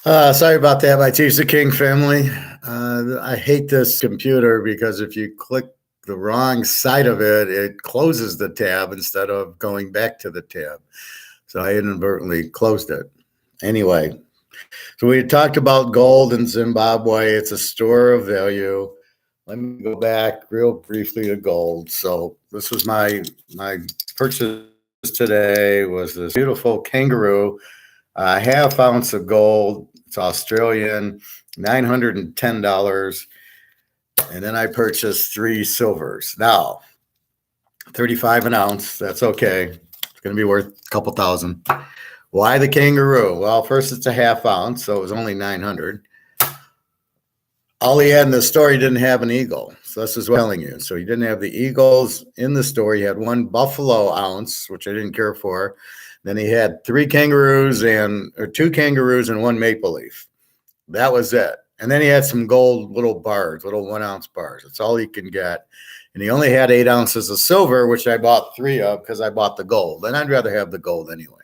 Sorry about that, my Teaserking family. I hate this computer because if you click the wrong side of it, it closes the tab instead of going back to the tab. So I inadvertently closed it. Anyway, so we talked about gold in Zimbabwe. It's a store of value. Let me go back real briefly to gold. So this was my purchase today was this beautiful kangaroo, a half ounce of gold. It's Australian, $910. And then I purchased 3 silvers. Now, 35 an ounce. That's okay. It's going to be worth a couple thousand. Why the kangaroo? Well, first, it's a half ounce, so it was only 900. All he had in the store, he didn't have an eagle. So this is what I'm telling you. So he didn't have the eagles in the store. He had 1 buffalo ounce, which I didn't care for. Then he had 2 kangaroos and 1 maple leaf. That was it. And then he had some gold little bars, little 1 ounce bars. That's all he can get. And he only had 8 ounces of silver, which I bought 3 of because I bought the gold. And I'd rather have the gold anyway.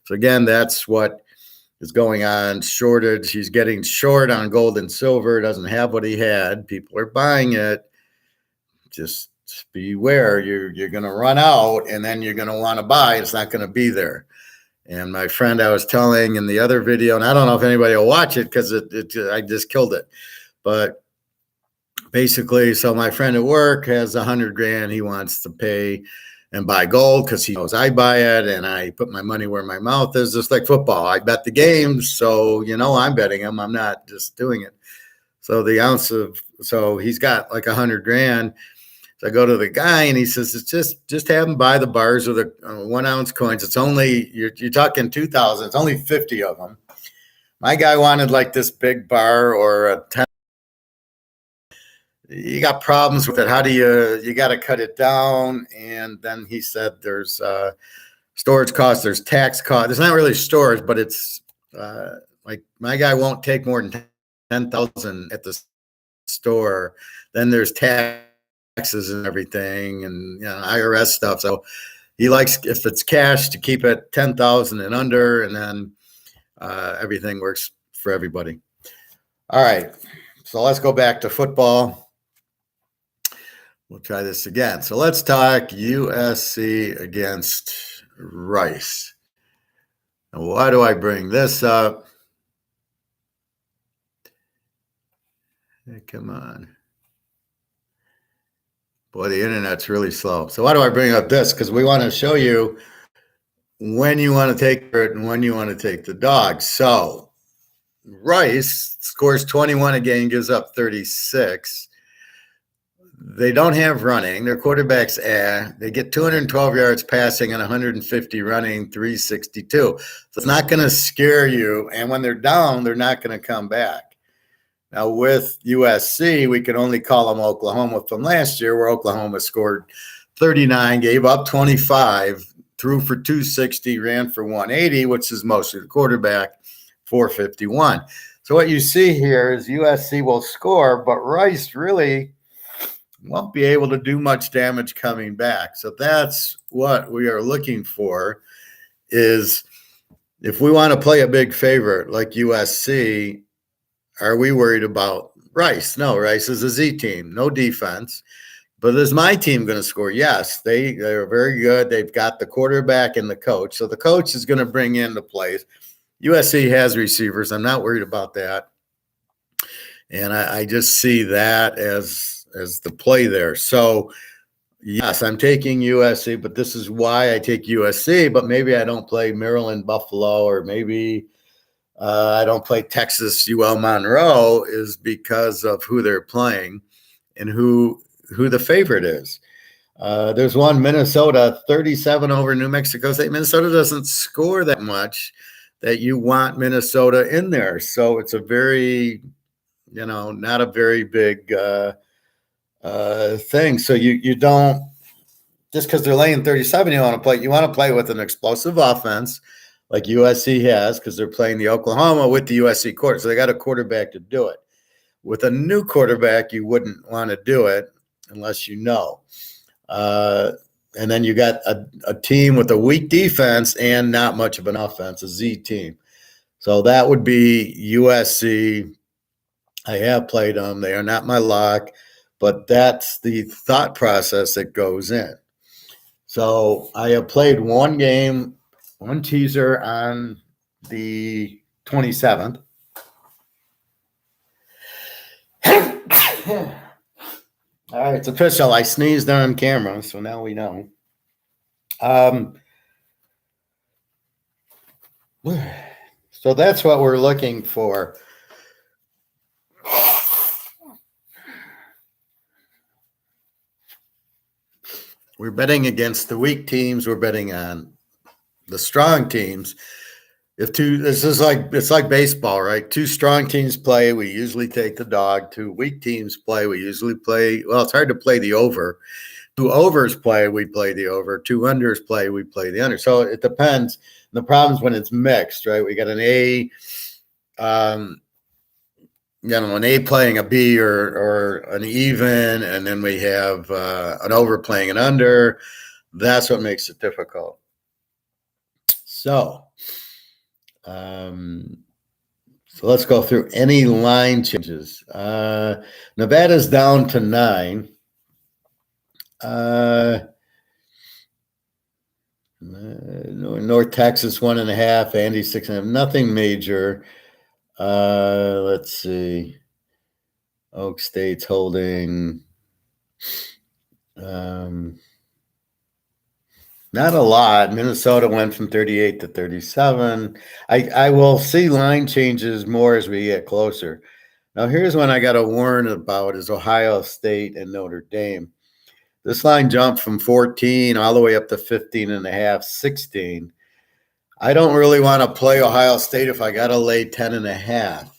So again, that's what is going on. Shortage. He's getting short on gold and silver. Doesn't have what he had. People are buying it. Just beware. You're going to run out, and then you're going to want to buy. It's not going to be there. And my friend I was telling in the other video, and I don't know if anybody will watch it because I just killed it. But basically, so my friend at work has $100 grand. He wants to pay and buy gold because he knows I buy it, and I put my money where my mouth is, just like football. I bet the games, so I'm betting him. I'm not just doing it. So so he's got like $100 grand. So I go to the guy and he says, it's just have him buy the bars with the 1 ounce coins. It's only, you're talking 2,000. It's only 50 of them. My guy wanted like this big bar or a 10. You got problems with it. How do you got to cut it down? And then he said there's storage costs, there's tax costs. It's not really storage, but it's like my guy won't take more than 10,000 at the store. Then there's taxes and everything, and IRS stuff. So he likes, if it's cash, to keep it 10,000 and under, and then everything works for everybody. All right, so let's go back to football. We'll try this again. So let's talk USC against Rice. Now, why do I bring this up? Hey, come on. Boy, the internet's really slow. So why do I bring up this? Because we want to show you when you want to take it and when you want to take the dog. So Rice scores 21 a game, gives up 36. They don't have running. Their quarterback's they get 212 yards passing and 150 running, 362. So it's not going to scare you. And when they're down, they're not going to come back. Now, with USC, we can only call them Oklahoma from last year, where Oklahoma scored 39, gave up 25, threw for 260, ran for 180, which is mostly the quarterback, 451. So what you see here is USC will score, but Rice really won't be able to do much damage coming back. So that's what we are looking for, is if we want to play a big favorite like USC, are we worried about Rice? No, Rice is a Z team, no defense. But is my team going to score? Yes, they're very good. They've got the quarterback and the coach. So the coach is going to bring in the plays. USC has receivers. I'm not worried about that. And I just see that as the play there. So, yes, I'm taking USC, but this is why I take USC. But maybe I don't play Maryland, Buffalo, or maybe I don't play Texas, UL Monroe, is because of who they're playing and who the favorite is. There's one, Minnesota, 37 over New Mexico State. Minnesota doesn't score that much that you want Minnesota in there. So it's a very, not a very big thing. So you don't, just because they're laying 37, you want to play with an explosive offense like USC has, because they're playing the Oklahoma with the USC quarter. So they got a quarterback to do it. With a new quarterback, you wouldn't want to do it unless you know. And then you got a team with a weak defense and not much of an offense, a Z team. So that would be USC. I have played them. They are not my lock, but that's the thought process that goes in. So I have played one game, one teaser on the 27th. All right, it's official. I sneezed on camera, so now we know. So that's what we're looking for. We're betting against the weak teams. We're betting on the strong teams. It's like baseball, right? Two strong teams play, we usually take the dog. Two weak teams play, we usually play. Well, it's hard to play the over. Two overs play, we play the over. Two unders play, we play the under. So it depends. The problem is when it's mixed, right? We got an A, an A playing a B or an even, and then we have an over playing an under. That's what makes it difficult. So let's go through any line changes. Nevada's down to 9. North Texas 1.5. Andy 6.5. Nothing major. Let's see. Oak State's holding. Not a lot. Minnesota went from 38 to 37. I will see line changes more as we get closer. Now, here's one I got to warn about is Ohio State and Notre Dame. This line jumped from 14 all the way up to 15.5, 16. I don't really want to play Ohio State if I got to lay 10.5.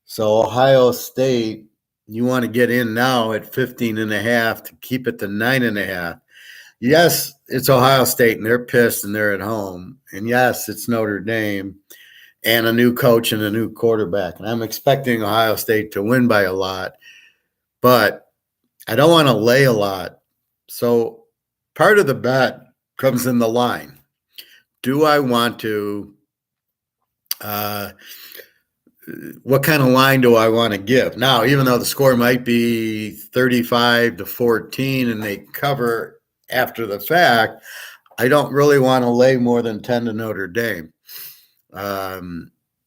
So Ohio State, you want to get in now at 15.5 to keep it to 9.5. Yes, it's Ohio State, and they're pissed, and they're at home. And yes, it's Notre Dame and a new coach and a new quarterback. And I'm expecting Ohio State to win by a lot, but I don't want to lay a lot. So part of the bet comes in the line. Do I want to what kind of line do I want to give? Now, even though the score might be 35 to 14 and they cover after the fact, I don't really want to lay more than 10 to Notre Dame.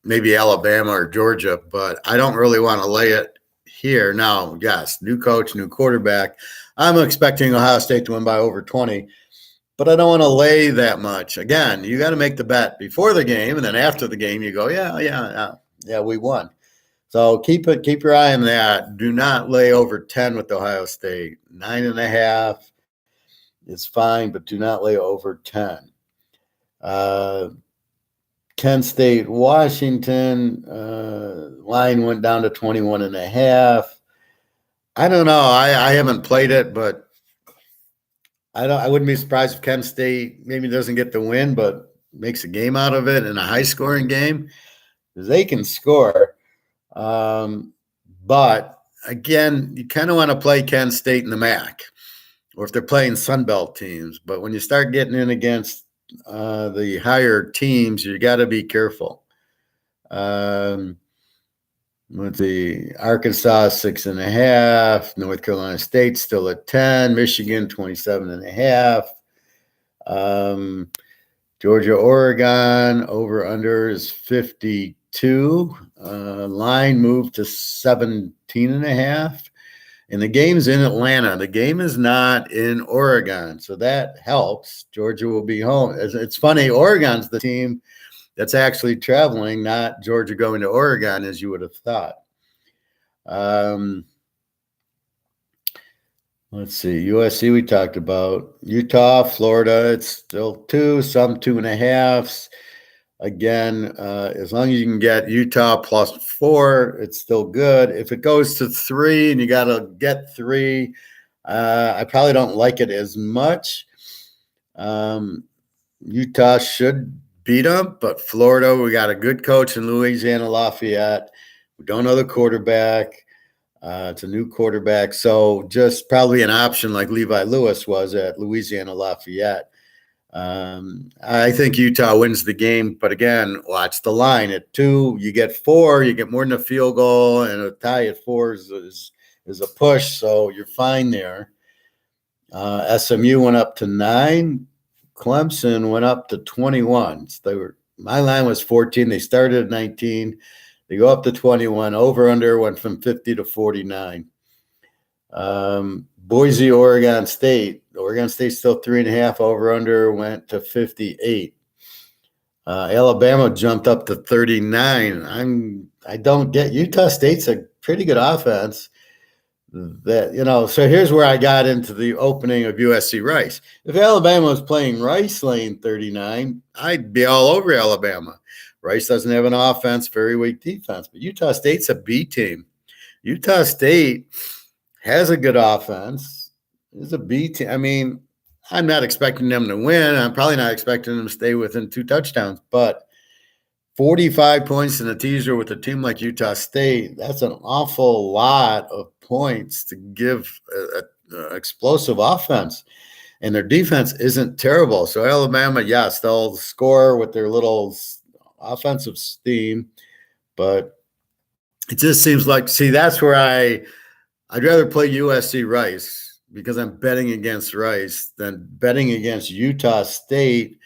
Maybe Alabama or Georgia, but I don't really want to lay it here. Now, yes, new coach, new quarterback. I'm expecting Ohio State to win by over 20, but I don't want to lay that much. Again, you got to make the bet before the game, and then after the game, you go, yeah, we won. So keep your eye on that. Do not lay over 10 with Ohio State. 9.5 is fine, but do not lay over 10. Kent State, Washington, line went down to 21.5. I don't know. I haven't played it, but I wouldn't be surprised if Kent State maybe doesn't get the win, but makes a game out of it in a high-scoring game. They can score. But, again, you kind of want to play Kent State in the MAC, or if they're playing Sunbelt teams. But when you start getting in against the higher teams, you got to be careful. Let's see, Arkansas 6.5, North Carolina State still at 10, Michigan 27.5, Georgia, Oregon over under is 52. Line moved to 17.5. And the game's in Atlanta. The game is not in Oregon, so that helps. Georgia will be home. It's funny, Oregon's the team that's actually traveling, not Georgia going to Oregon, as you would have thought. Let's see, USC we talked about. Utah, Florida, it's still 2, some 2.5s. Again, as long as you can get Utah plus 4, it's still good. If it goes to 3 and you got to get 3, I probably don't like it as much. Utah should beat them, but Florida, we got a good coach in Louisiana Lafayette. We don't know the quarterback. It's a new quarterback, so just probably an option like Levi Lewis was at Louisiana Lafayette. I think Utah wins the game, but again, watch the line. At 2, you get 4, you get more than a field goal, and a tie at 4 is a push, so you're fine there. SMU went up to 9. Clemson went up to 21. So my line was 14. They started at 19. They go up to 21. Over under went from 50 to 49. Boise, Oregon State. Oregon State still 3.5. Over under went to 58. Alabama jumped up to 39. I don't get Utah State's a pretty good offense. So here's where I got into the opening of USC Rice. If Alabama was playing Rice lane 39, I'd be all over Alabama. Rice doesn't have an offense, very weak defense, but Utah State's a B team. Utah State has a good offense. It's a B team. I mean, I'm not expecting them to win. I'm probably not expecting them to stay within 2 touchdowns, but 45 points in a teaser with a team like Utah State, that's an awful lot of points to give an explosive offense. And their defense isn't terrible. So Alabama, yes, they'll score with their little offensive steam, but it just seems like, that's where I'd rather play USC Rice because I'm betting against Rice than betting against Utah State.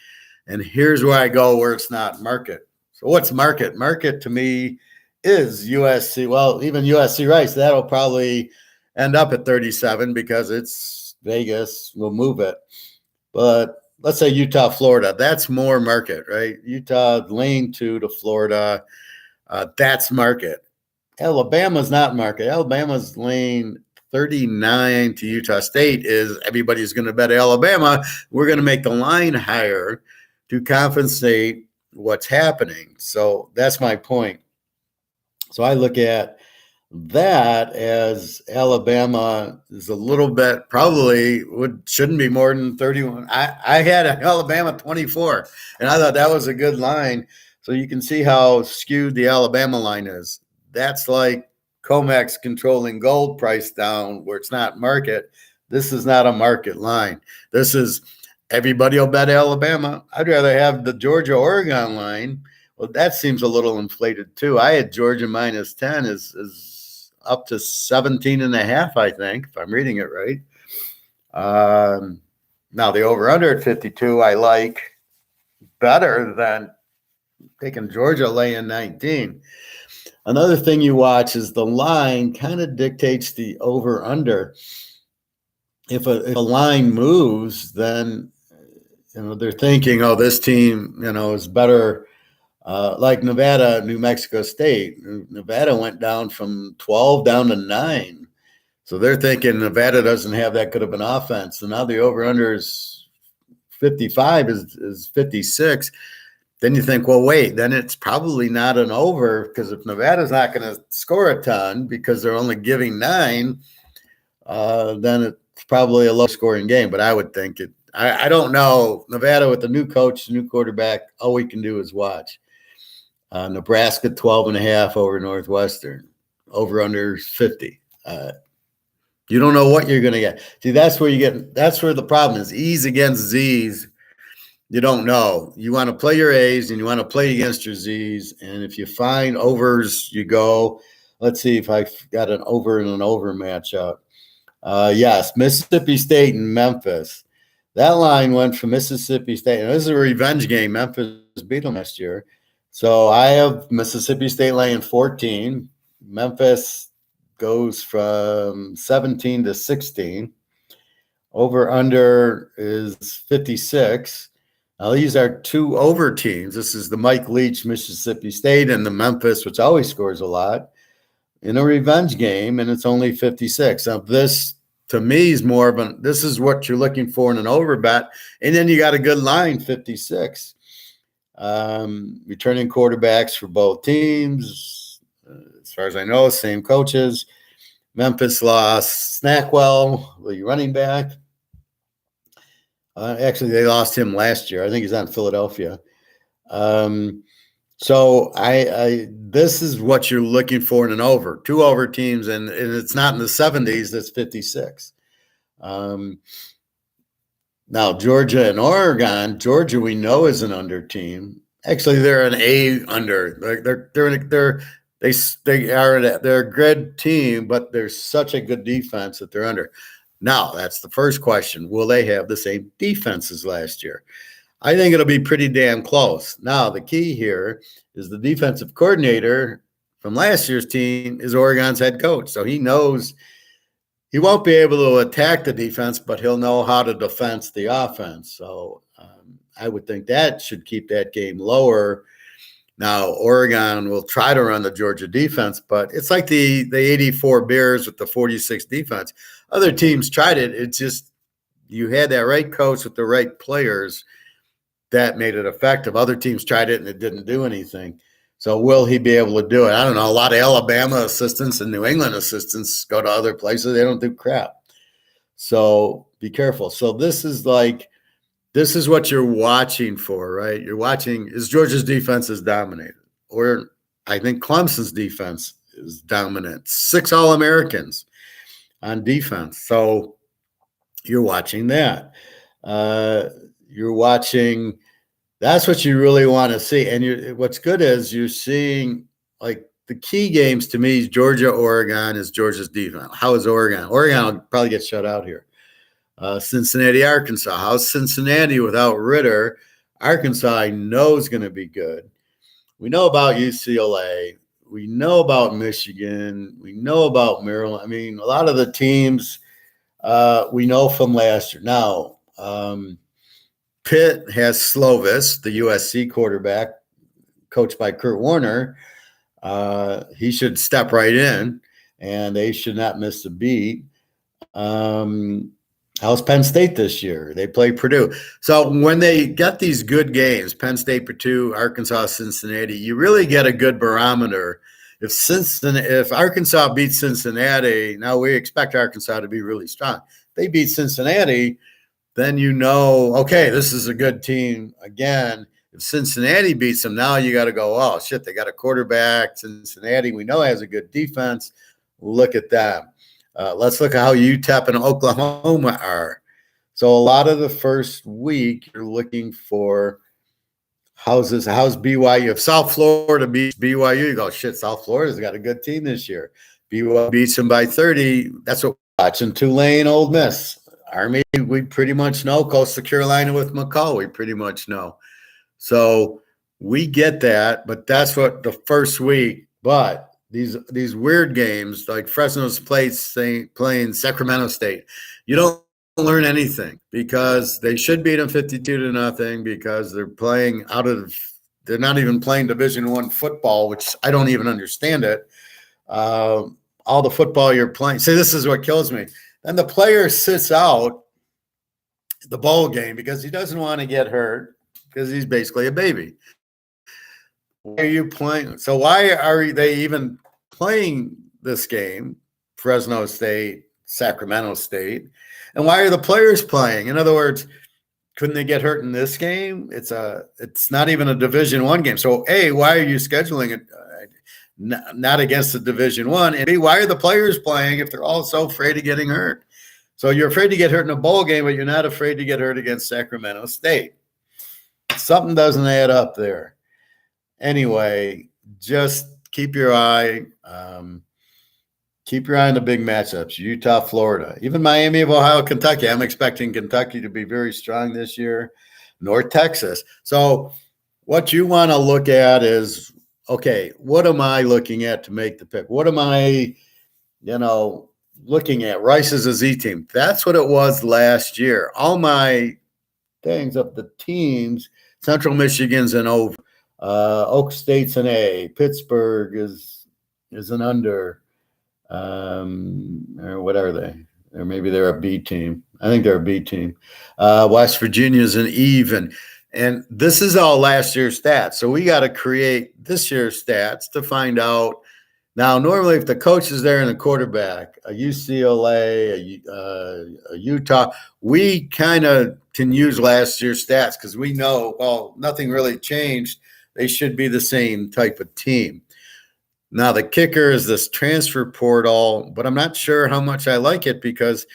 And here's where I go where it's not market. So what's market? Market to me is USC. Well, even USC Rice, that'll probably end up at 37 because it's Vegas. We'll move it. But let's say Utah, Florida. That's more market, right? Utah lane 2 to Florida. That's market. Alabama's not market. Alabama's lane 39 to Utah State is everybody's going to bet Alabama. We're going to make the line higher to compensate what's happening. So that's my point. So I look at that as Alabama is a little bit probably shouldn't be more than 31. I had Alabama 24, and I thought that was a good line. So you can see how skewed the Alabama line is. That's like COMEX controlling gold price down where it's not market. This is not a market line. This is everybody will bet Alabama. I'd rather have the Georgia-Oregon line. Well, that seems a little inflated too. I had Georgia minus 10 is up to 17.5, I think, if I'm reading it right. Now the over-under at 52, I like better than taking Georgia laying 19. Another thing you watch is the line kind of dictates the over-under. If a line moves, then they're thinking, oh, this team, is better. Like Nevada, New Mexico State. Nevada went down from 12 down to 9. So they're thinking Nevada doesn't have that good of an offense. So now the over-under is 55 is 56. Then you think, well, wait, then it's probably not an over because if Nevada's not going to score a ton because they're only giving 9, then it's probably a low-scoring game. But I would think it. I don't know. Nevada with the new coach, new quarterback, all we can do is watch. Nebraska 12.5 over Northwestern. Over under 50. You don't know what you're going to get. See, that's where the problem is. E's against Z's. You don't know. You want to play your A's and you want to play against your Z's. And if you find overs, you go. Let's see if I've got an over and an over matchup. Yes, Mississippi State and Memphis. That line went from Mississippi State. And this is a revenge game. Memphis beat them last year. So I have Mississippi State laying 14. Memphis goes from 17 to 16. Over under is 56. Now, these are 2 over teams. This is the Mike Leach, Mississippi State, and the Memphis, which always scores a lot, in a revenge game, and it's only 56. Now, this, to me, is more of this is what you're looking for in an over bet, and then you got a good line, 56. Returning quarterbacks for both teams. As far as I know, same coaches. Memphis lost Snackwell, the running back. Actually, they lost him last year. I think he's on Philadelphia. So this is what you're looking for in an over. 2 over teams, and it's not in the 70s. That's 56. Now, Georgia and Oregon. Georgia, we know, is an under team. Actually, they're an A under. They're a good team, but they're such a good defense that they're under. Now, that's the first question. Will they have the same defense as last year? I think it'll be pretty damn close. Now, the key here is the defensive coordinator from last year's team is Oregon's head coach. So he knows he won't be able to attack the defense, but he'll know how to defend the offense. So I would think that should keep that game lower. Now, Oregon will try to run the Georgia defense, but it's like the 84 Bears with the 46 defense. Other teams tried it. It's just you had that right coach with the right players that made it effective. Other teams tried it and it didn't do anything. So will he be able to do it? I don't know. A lot of Alabama assistants and New England assistants go to other places. They don't do crap. So be careful. So this is what you're watching for, right? You're watching, is Georgia's defense is dominated? Or I think Clemson's defense is dominant. 6 All-Americans on defense. So you're watching that. You're watching, that's what you really want to see. And what's good is you're seeing, like, the key games to me is Georgia, Oregon is Georgia's defense. How is Oregon? Oregon will probably get shut out here. Cincinnati, Arkansas. How's Cincinnati without Ritter? Arkansas, I know, is going to be good. We know about UCLA. We know about Michigan. We know about Maryland. I mean, a lot of the teams we know from last year. Now, Pitt has Slovis, the USC quarterback, coached by Kurt Warner. He should step right in, and they should not miss a beat. How's Penn State this year? They play Purdue. So when they get these good games, Penn State, Purdue, Arkansas, Cincinnati, you really get a good barometer. If Arkansas beats Cincinnati, now we expect Arkansas to be really strong. If they beat Cincinnati, then you know, okay, this is a good team again. If Cincinnati beats them, now you got to go, oh, shit, they got a quarterback. Cincinnati, we know, has a good defense. Look at that. Let's look at how UTEP and Oklahoma are. So a lot of the first week, you're looking for how's BYU. If South Florida beats BYU, you go, shit, South Florida's got a good team this year. BYU beats them by 30. That's what we're watching. Tulane, Ole Miss. Army, we pretty much know. Coastal Carolina with McCall, we pretty much know. So we get that, but that's what the first week. But these weird games, like Fresno's playing Sacramento State, you don't learn anything because they should beat them 52-0 because they're not even playing Division I football, which I don't even understand it. All the football you're playing. See, this is what kills me. And the player sits out the bowl game because he doesn't want to get hurt because he's basically a baby. Why are you playing? So why are they even playing this game, Fresno State, Sacramento State? And why are the players playing? In other words, couldn't they get hurt in this game? It's not even a Division I game. So A, why are you scheduling it not against the Division I? And B, why are the players playing if they're all so afraid of getting hurt? So you're afraid to get hurt in a bowl game, but you're not afraid to get hurt against Sacramento State. Something doesn't add up there. Anyway, just keep your eye on the big matchups. Utah, Florida, even Miami of Ohio, Kentucky. I'm expecting Kentucky to be very strong this year. North Texas. So what you want to look at is, okay, what am I looking at to make the pick? What am I, looking at? Rice is a Z team. That's what it was last year. All my things of the teams, Central Michigan's an over. Oak State's an A. Pittsburgh is an under. Or what are they? Or maybe they're a B team. I think they're a B team. West Virginia's an even. And this is all last year's stats. So we got to create this year's stats to find out. Now, normally if the coach is there and the quarterback, a UCLA, a Utah, we kind of can use last year's stats because we know, well, nothing really changed. They should be the same type of team. Now, the kicker is this transfer portal, but I'm not sure how much I like it because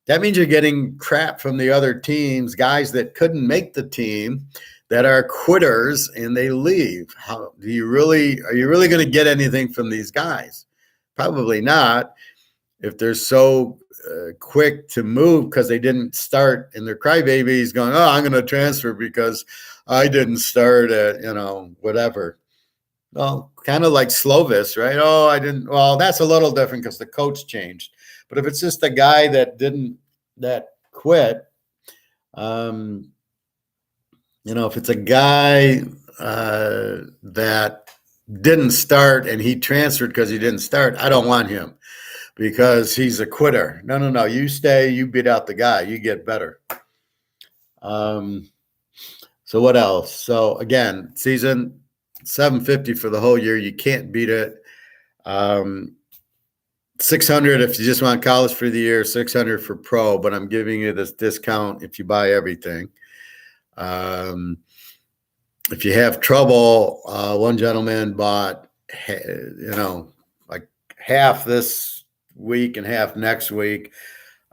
that means you're getting crap from the other teams, guys that couldn't make the team, that are quitters, and they leave. Are you really going to get anything from these guys? Probably not. If they're so quick to move because they didn't start and they're crybabies going, oh, I'm going to transfer because I didn't start at, whatever. Well, kind of like Slovis, right? Oh, I didn't. Well, that's a little different because the coach changed. But if it's just a guy that quit, if it's a guy that didn't start and he transferred because he didn't start, I don't want him because he's a quitter. No. You stay, you beat out the guy, you get better. So what else? So again, season $750 for the whole year. You can't beat it. $600 if you just want college for the year, $600 for pro, but I'm giving you this discount if you buy everything. If you have trouble, one gentleman bought, like half this week and half next week.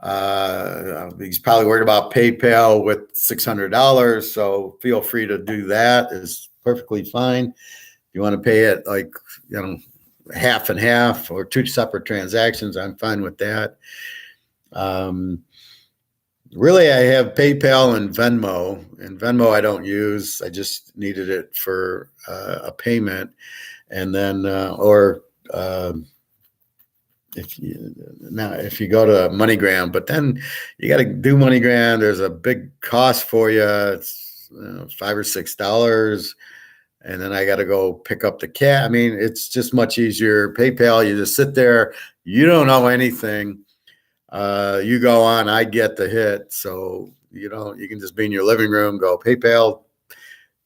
He's probably worried about PayPal with $600, so feel free to do that. It's perfectly fine. If you want to pay it like, half and half or two separate transactions, I'm fine with that. Really, I have PayPal and Venmo. And Venmo I don't use. I just needed it for a payment. And then, if you go to MoneyGram, but then you got to do MoneyGram. There's a big cost for you. It's $5 or $6. And then I got to go pick up the cash. I mean, it's just much easier. PayPal, you just sit there. You don't know anything. You go on, I get the hit. So, you can just be in your living room, go PayPal,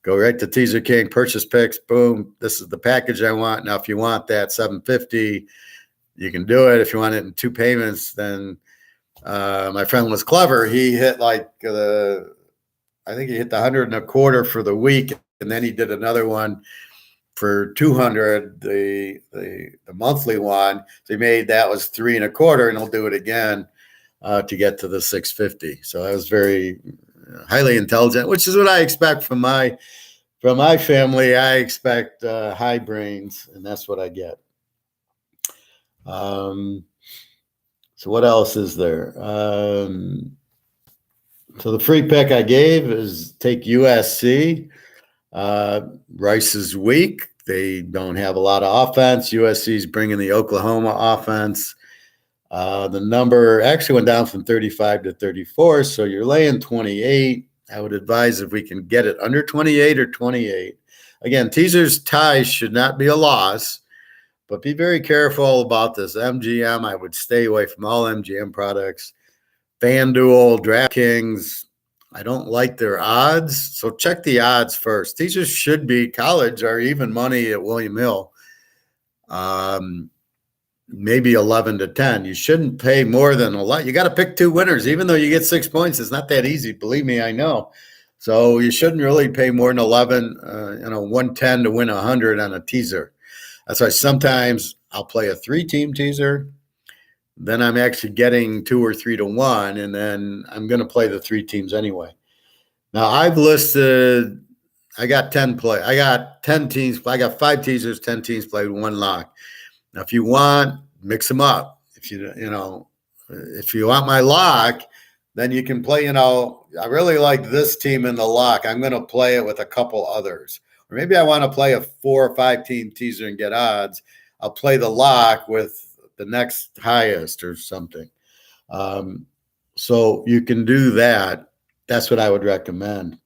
go right to Teaserking, purchase picks, boom. This is the package I want. Now, if you want that $750, you can do it. If you want it in two payments, then my friend was clever. He hit I think he hit the 125 for the week. And then he did another one for 200, the monthly one. So he made that was 325, and he'll do it again to get to the 650. So that was very highly intelligent, which is what I expect from my family. I expect high brains, and that's what I get. So what else is there? So the free pick I gave is take USC. Rice is weak. They don't have a lot of offense. USC's bringing the Oklahoma offense. The number actually went down from 35 to 34, so you're laying 28. I would advise if we can get it under 28 or 28. Again, teasers ties should not be a loss, but be very careful about this MGM. I would stay away from all MGM products. FanDuel, DraftKings, I don't like their odds, so check the odds first. Teasers should be college or even money at William Hill, maybe 11 to 10. You shouldn't pay more than a lot. You got to pick two winners, even though you get 6 points. It's not that easy, believe me, I know. So you shouldn't really pay more than 11, 110 to win 100 on a teaser. That's why sometimes I'll play a 3-team teaser. Then I'm actually getting 2 or 3 to 1, and then I'm going to play the 3 teams anyway. Now I've listed, I got 10 teams. I got 5 teasers, 10 teams played, 1 lock. Now, if you want, mix them up. If you want my lock, then you can play, I really like this team in the lock. I'm going to play it with a couple others. Or maybe I want to play a 4 or 5 team teaser and get odds. I'll play the lock with the next highest or something. So you can do that. That's what I would recommend.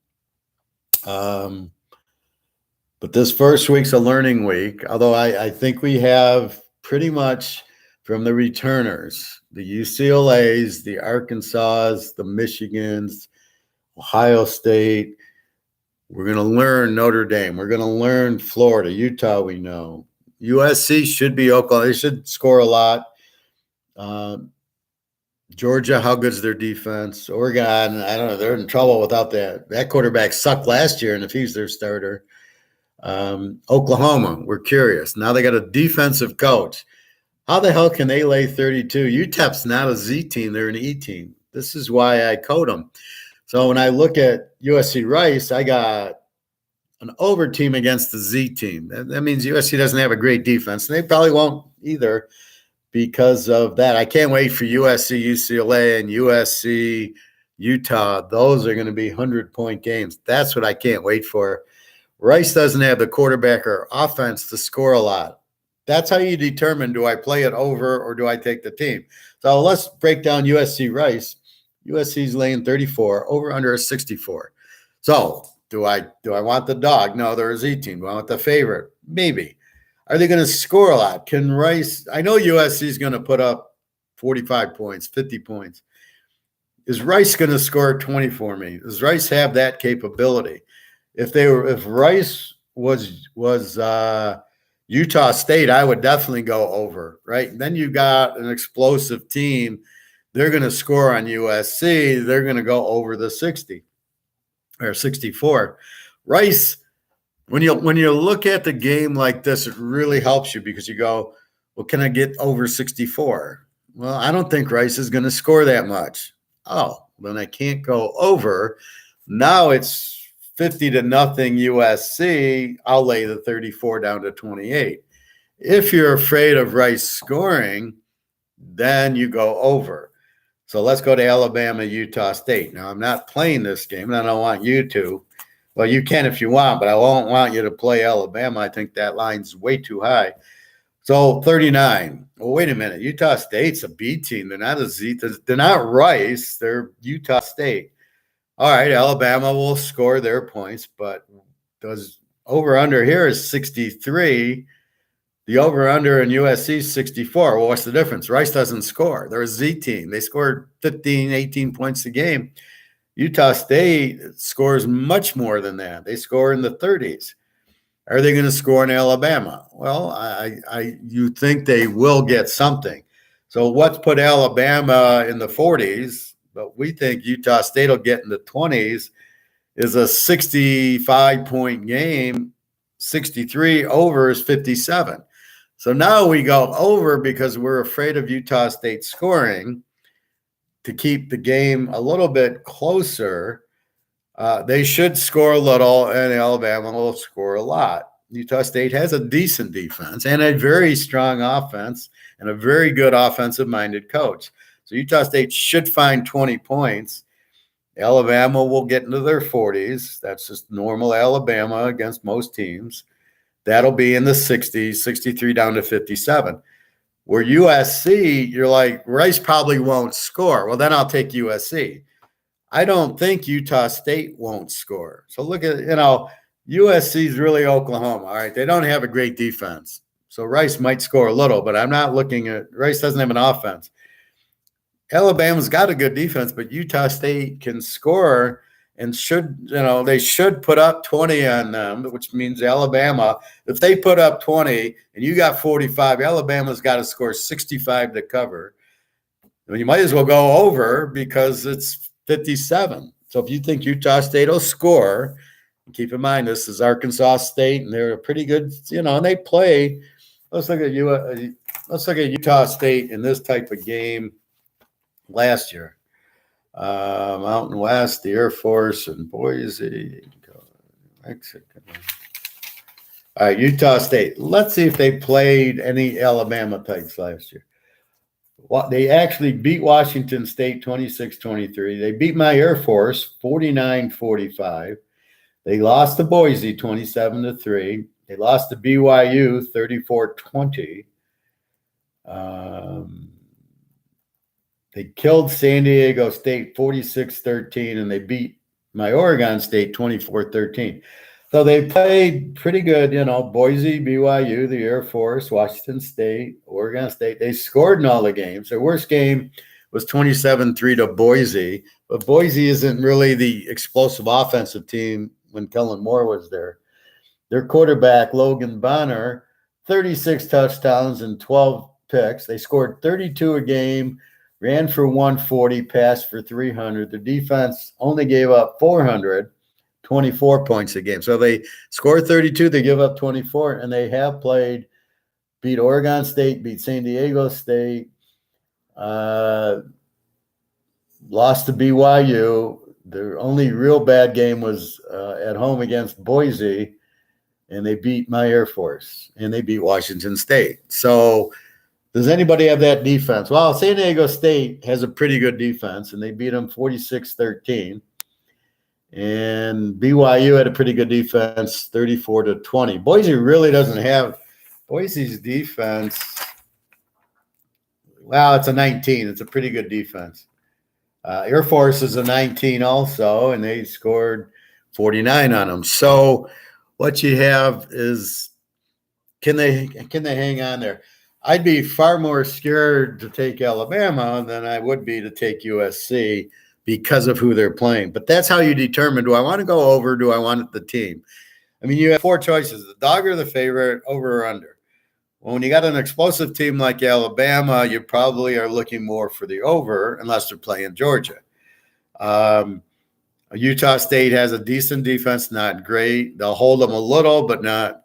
But this first week's a learning week, although I think we have pretty much from the returners, the UCLAs, the Arkansas, the Michigans, Ohio State. We're going to learn Notre Dame. We're going to learn Florida, Utah, we know. USC should be Oklahoma. They should score a lot. Georgia, how good is their defense? Oregon, I don't know. They're in trouble without that. That quarterback sucked last year, and if he's their starter. Oklahoma, we're curious. Now they got a defensive coach. How the hell can they lay 32? UTEP's not a Z team. They're an E team. This is why I code them. So when I look at USC Rice, I got an over team against the Z team. That means USC doesn't have a great defense, and they probably won't either because of that. I can't wait for USC, UCLA, and USC, Utah. Those are going to be 100-point games. That's what I can't wait for. Rice doesn't have the quarterback or offense to score a lot. That's how you determine, do I play it over or do I take the team? So let's break down USC Rice. USC's laying 34, over under a 64. So do I want the dog? No, they're a Z team. Do I want the favorite? Maybe. Are they going to score a lot? Can Rice? I know USC is going to put up 45 points, 50 points. Is Rice going to score 20 for me? Does Rice have that capability? If Rice was Utah State, I would definitely go over, right? And then you got an explosive team. They're going to score on USC. They're going to go over the 60 or 64. Rice, when you look at the game like this, it really helps you because you go, well, can I get over 64? Well, I don't think Rice is going to score that much. Oh, then I can't go over. Now it's 50-0 USC. I'll lay the 34 down to 28. If you're afraid of Rice scoring, then you go over. So let's go to Alabama, Utah State. Now, I'm not playing this game, and I don't want you to. Well, you can if you want, but I won't want you to play Alabama. I think that line's way too high. So 39. Well, wait a minute. Utah State's a B team. They're not a Z. They're not Rice. They're Utah State. All right, Alabama will score their points, but does over-under here is 63. The over-under in USC is 64. Well, what's the difference? Rice doesn't score. They're a Z team. They scored 15, 18 points a game. Utah State scores much more than that. They score in the 30s. Are they going to score in Alabama? Well, you think they will get something. So what's put Alabama in the 40s, but we think Utah State will get in the 20s, is a 65-point game. 63 over is 57. So now we go over because we're afraid of Utah State scoring to keep the game a little bit closer. They should score a little, and Alabama will score a lot. Utah State has a decent defense and a very strong offense and a very good offensive-minded coach. So Utah State should find 20 points. Alabama will get into their 40s. That's just normal Alabama against most teams. That'll be in the 60s, 63 down to 57. Where USC, you're like, Rice probably won't score. Well, then I'll take USC. I don't think Utah State won't score. So look at, USC is really Oklahoma. All right, they don't have a great defense. So Rice might score a little, but I'm not looking at – Rice doesn't have an offense. Alabama's got a good defense, but Utah State can score and they should put up 20 on them, which means Alabama, if they put up 20 and you got 45, Alabama's got to score 65 to cover. You might as well go over because it's 57. So if you think Utah State will score, keep in mind this is Arkansas State, and they're a pretty good, and they play. Let's look at Utah State in this type of game last year. Mountain West, the Air Force, and Boise, Mexico. All right, Utah State. Let's see if they played any Alabama types last year. They actually beat Washington State 26-23. They beat my Air Force 49-45. They lost to Boise 27-3. They lost to BYU 34-20. They killed San Diego State 46-13, and they beat my Oregon State 24-13. So they played pretty good, Boise, BYU, the Air Force, Washington State, Oregon State. They scored in all the games. Their worst game was 27-3 to Boise, but Boise isn't really the explosive offensive team when Kellen Moore was there. Their quarterback, Logan Bonner, 36 touchdowns and 12 picks. They scored 32 a game. Ran for 140, passed for 300. The defense only gave up 424 points a game. So they scored 32, they give up 24, and they have beat Oregon State, beat San Diego State. lost to BYU. Their only real bad game was at home against Boise, and they beat my Air Force, and they beat Washington State. So does anybody have that defense? Well, San Diego State has a pretty good defense, and they beat them 46-13. And BYU had a pretty good defense, 34-20. Boise really doesn't have – Boise's defense, well, it's a 19. It's a pretty good defense. Air Force is a 19 also, and they scored 49 on them. So what you have is can they hang on there? I'd be far more scared to take Alabama than I would be to take USC because of who they're playing. But that's how you determine, do I want to go over, do I want the team? I mean, you have four choices, the dog or the favorite, over or under. Well, when you got an explosive team like Alabama, you probably are looking more for the over unless they're playing Georgia. Utah State has a decent defense, not great. They'll hold them a little, but not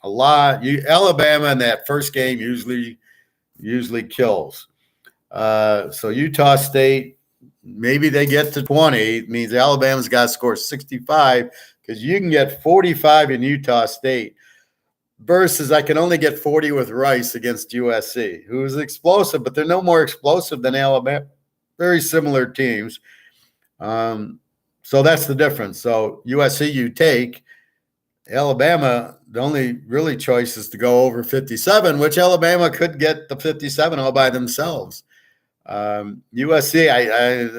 a lot. Alabama in that first game usually kills. So Utah State, maybe they get to 20. It means Alabama's got to score 65 because you can get 45 in Utah State versus I can only get 40 with Rice against USC, who is explosive, but they're no more explosive than Alabama. Very similar teams. So that's the difference. So USC you take. Alabama, the only really choice is to go over 57, which Alabama could get the 57 all by themselves. USC,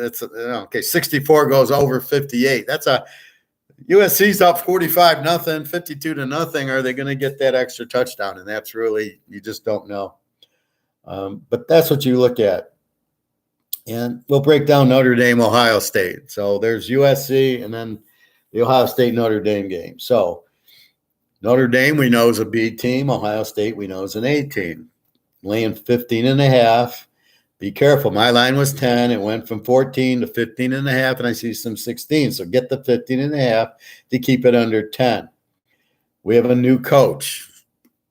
it's okay. 64 goes over 58. That's USC's up 45-0, 52-0. Are they going to get that extra touchdown? And that's really, you just don't know. But that's what you look at. And we'll break down Notre Dame, Ohio State. So there's USC and then the Ohio State Notre Dame game. So Notre Dame, we know, is a B team. Ohio State, we know, is an A team. Laying 15.5. Be careful. My line was 10. It went from 14 to 15.5, and I see some 16. So get the 15.5 to keep it under 10. We have a new coach.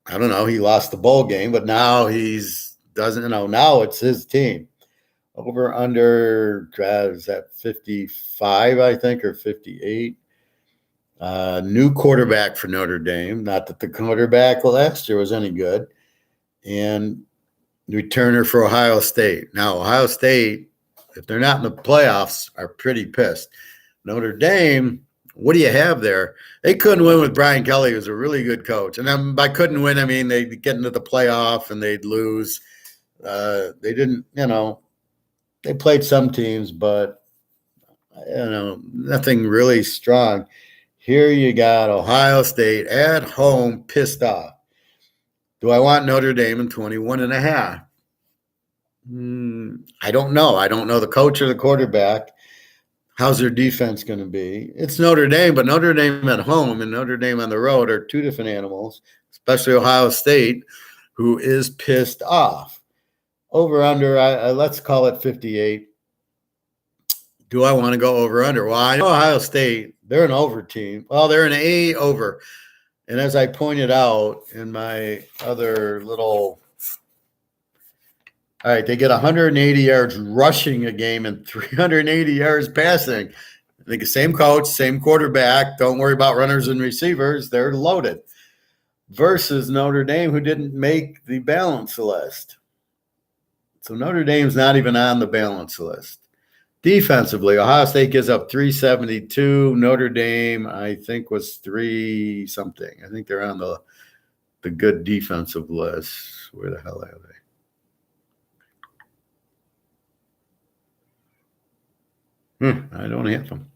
I don't know. He lost the bowl game, but now now it's his team. Over under, is that 55, I think, or 58? New quarterback for Notre Dame. Not that the quarterback last year was any good. And returner for Ohio State. Now, Ohio State, if they're not in the playoffs, are pretty pissed. Notre Dame, what do you have there? They couldn't win with Brian Kelly, who's a really good coach. And by couldn't win, I mean they'd get into the playoff and they'd lose. They didn't, they played some teams, but, nothing really strong. Here you got Ohio State at home, pissed off. Do I want Notre Dame in 21.5? I don't know. I don't know the coach or the quarterback. How's their defense going to be? It's Notre Dame, but Notre Dame at home and Notre Dame on the road are two different animals, especially Ohio State, who is pissed off. Over under, let's call it 58. Do I want to go over under? Well, I know Ohio State, they're an over team. Well, they're an A over. And as I pointed out in my other little, all right, they get 180 yards rushing a game and 380 yards passing. I think the same coach, same quarterback. Don't worry about runners and receivers. They're loaded. Versus Notre Dame, who didn't make the balance list. So Notre Dame's not even on the balance list. Defensively, Ohio State gives up 372. Notre Dame, I think, was 3-something. I think they're on the good defensive list. Where the hell are they? I don't have them.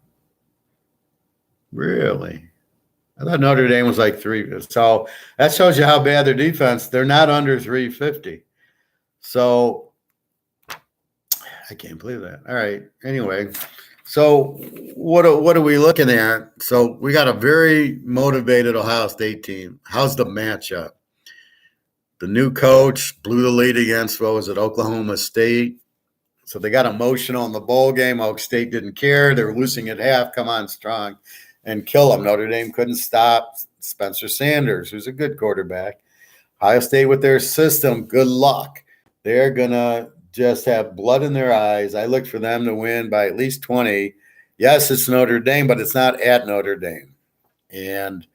Really? I thought Notre Dame was like 3. So that shows you how bad their defense. They're not under 350. So I can't believe that. All right. Anyway, so what are we looking at? So we got a very motivated Ohio State team. How's the matchup? The new coach blew the lead against, Oklahoma State. So they got emotional in the bowl game. Oak State didn't care. They were losing at half. Come on strong and kill them. Notre Dame couldn't stop Spencer Sanders, who's a good quarterback. Ohio State with their system, good luck. They're going to just have blood in their eyes. I look for them to win by at least 20. Yes, it's Notre Dame, but it's not at Notre Dame. And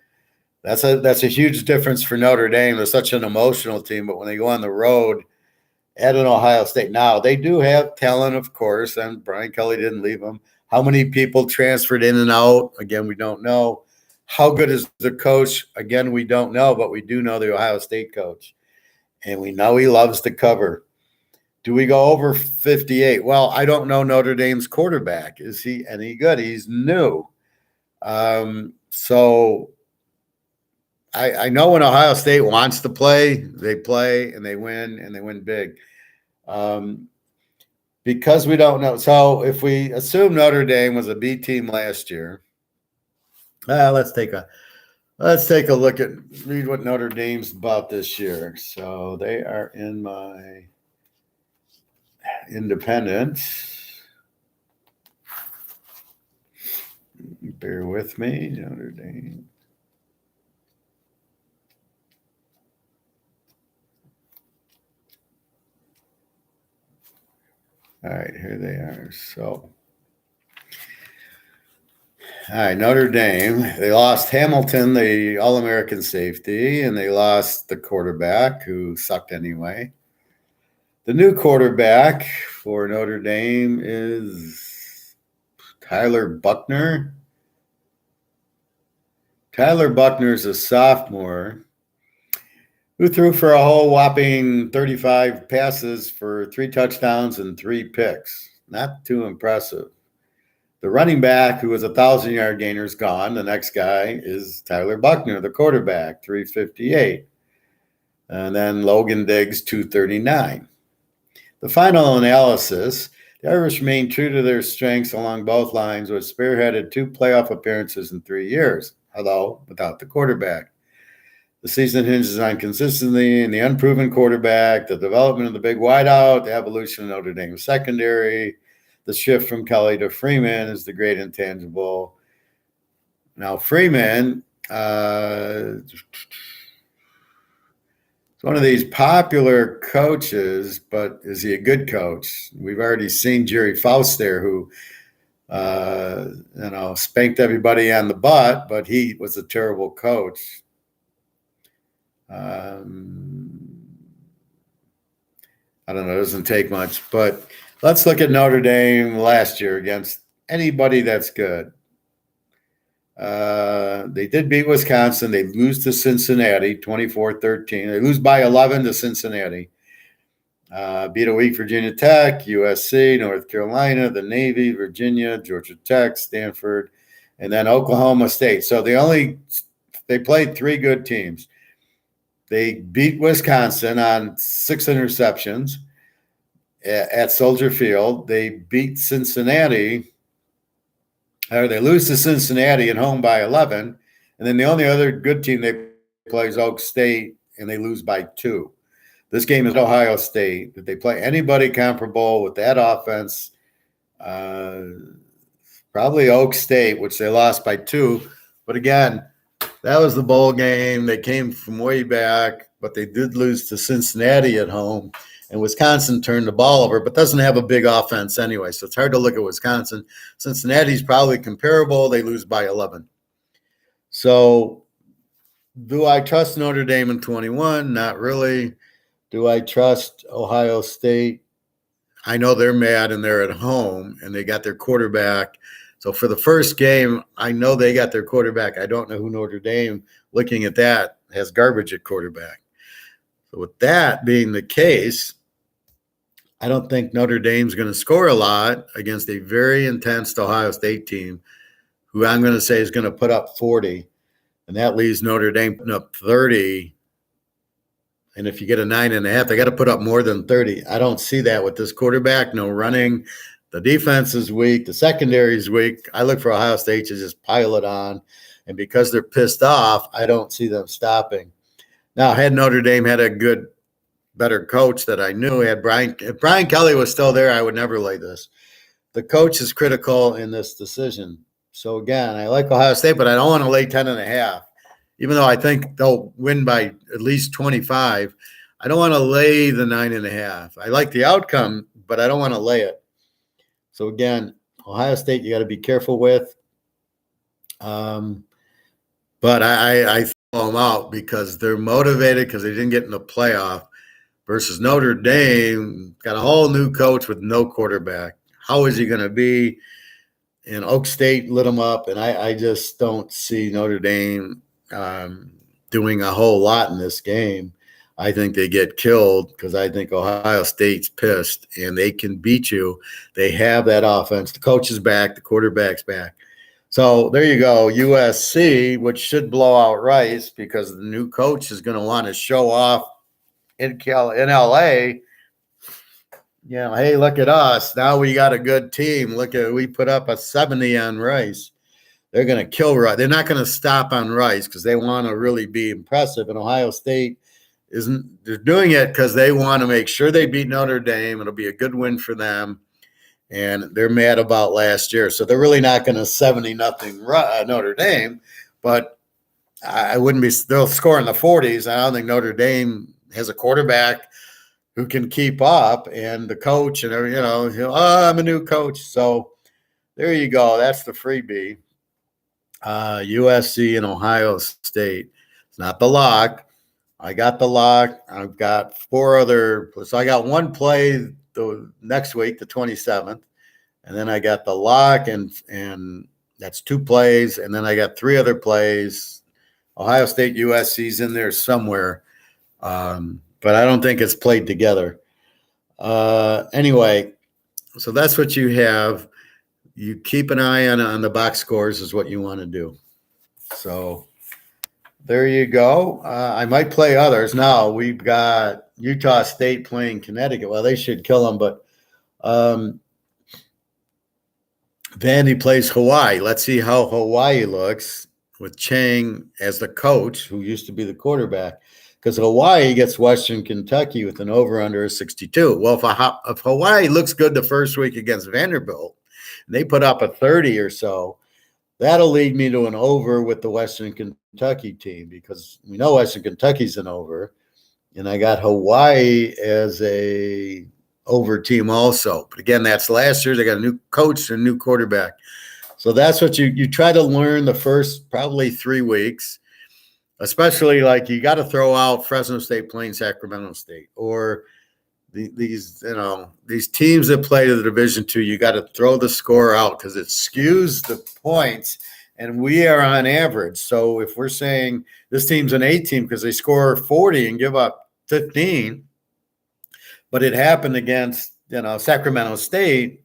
that's a huge difference for Notre Dame. They're such an emotional team, but when they go on the road at an Ohio State, now they do have talent, of course, and Brian Kelly didn't leave them. How many people transferred in and out? Again, we don't know. How good is the coach? Again, we don't know, but we do know the Ohio State coach. And we know he loves to cover. Do we go over 58? Well, I don't know Notre Dame's quarterback. Is he any good? He's new. So I know when Ohio State wants to play, and they win big. Because we don't know. So if we assume Notre Dame was a B team last year, let's take a look at read what Notre Dame's about this year. So they are in my independent. Bear with me, Notre Dame. All right, here they are. So, all right, Notre Dame. They lost Hamilton, the All-American safety, and they lost the quarterback, who sucked anyway. The new quarterback for Notre Dame is Tyler Buchner. Tyler Buchner is a sophomore who threw for a whole whopping 35 passes for 3 touchdowns and 3 picks. Not too impressive. The running back, who was a 1,000-yard gainer, is gone. The next guy is Tyler Buchner, the quarterback, 358. And then Logan Diggs, 239. The final analysis, the Irish remained true to their strengths along both lines, which spearheaded 2 playoff appearances in 3 years, although without the quarterback. The season hinges on consistency in the unproven quarterback, the development of the big wideout, the evolution of Notre Dame secondary, the shift from Kelly to Freeman is the great intangible. Now, Freeman is one of these popular coaches, but is he a good coach? We've already seen Jerry Faust there, who spanked everybody on the butt, but he was a terrible coach. I don't know. It doesn't take much, but let's look at Notre Dame last year against anybody that's good. They did beat Wisconsin. They lose to Cincinnati, 24-13. They lose by 11 to Cincinnati. Beat a weak Virginia Tech, USC, North Carolina, the Navy, Virginia, Georgia Tech, Stanford, and then Oklahoma State. So they played 3 good teams. They beat Wisconsin on 6 interceptions at Soldier Field. They beat Cincinnati, or they lose to Cincinnati at home by 11. And then the only other good team they play is Oak State, and they lose by 2. This game is Ohio State. Did they play anybody comparable with that offense? Probably Oak State, which they lost by 2. But again, that was the bowl game. They came from way back, but they did lose to Cincinnati at home. And Wisconsin turned the ball over, but doesn't have a big offense anyway. So it's hard to look at Wisconsin. Cincinnati's probably comparable. They lose by 11. So do I trust Notre Dame in 21? Not really. Do I trust Ohio State? I know they're mad and they're at home and they got their quarterback. So for the first game, I know they got their quarterback. I don't know who Notre Dame, looking at that, has garbage at quarterback. So with that being the case, I don't think Notre Dame's going to score a lot against a very intense Ohio State team, who I'm going to say is going to put up 40. And that leaves Notre Dame putting up 30. And if you get a 9.5, they got to put up more than 30. I don't see that with this quarterback. No running. The defense is weak. The secondary is weak. I look for Ohio State to just pile it on. And because they're pissed off, I don't see them stopping. Now, had Notre Dame had a better coach that I knew, if Brian Kelly was still there, I would never lay this. The coach is critical in this decision. So, again, I like Ohio State, but I don't want to lay 10.5. Even though I think they'll win by at least 25, I don't want to lay the 9.5. I like the outcome but I don't want to lay it. So again, Ohio State, you got to be careful with. But I throw them out because they're motivated because they didn't get in the playoff versus Notre Dame, got a whole new coach with no quarterback. How is he going to be? And Oak State lit them up, and I just don't see Notre Dame doing a whole lot in this game. I think they get killed because I think Ohio State's pissed, and they can beat you. They have that offense. The coach is back. The quarterback's back. So there you go, USC, which should blow out Rice because the new coach is going to want to show off in LA. You know, hey, look at us. Now we got a good team. We put up a 70 on Rice. They're going to kill Rice. They're not going to stop on Rice because they want to really be impressive. And Ohio State they're doing it because they want to make sure they beat Notre Dame. It'll be a good win for them. And they're mad about last year. So they're really not going to 70-0 Notre Dame. But I wouldn't be – they'll score in the 40s. I don't think Notre Dame has a quarterback who can keep up. And the coach and, I'm a new coach. So there you go. That's the freebie. USC and Ohio State. It's not the lock. I got the lock. I've got 4 other – so I got one play – the next week, the 27th, and then I got the lock, and that's 2 plays, and then I got 3 other plays. Ohio State, USC's in there somewhere, but I don't think it's played together. Anyway, so that's what you have. You keep an eye on the box scores is what you want to do. So there you go. I might play others. Now we've got Utah State playing Connecticut. Well, they should kill them, but Vandy plays Hawaii. Let's see how Hawaii looks with Chang as the coach, who used to be the quarterback, because Hawaii gets Western Kentucky with an over-under of 62. Well, if Hawaii looks good the first week against Vanderbilt, and they put up a 30 or so, that'll lead me to an over with the Western Kentucky team because we know Western Kentucky's an over. And I got Hawaii as a over team also. But again, that's last year. They got a new coach and a new quarterback. So that's what you try to learn the first probably 3 weeks, especially like you got to throw out Fresno State playing Sacramento State or these teams that play to the Division II. You got to throw the score out because it skews the points. And we are on average. So if we're saying this team's an A team because they score 40 and give up 15, but it happened against, Sacramento State,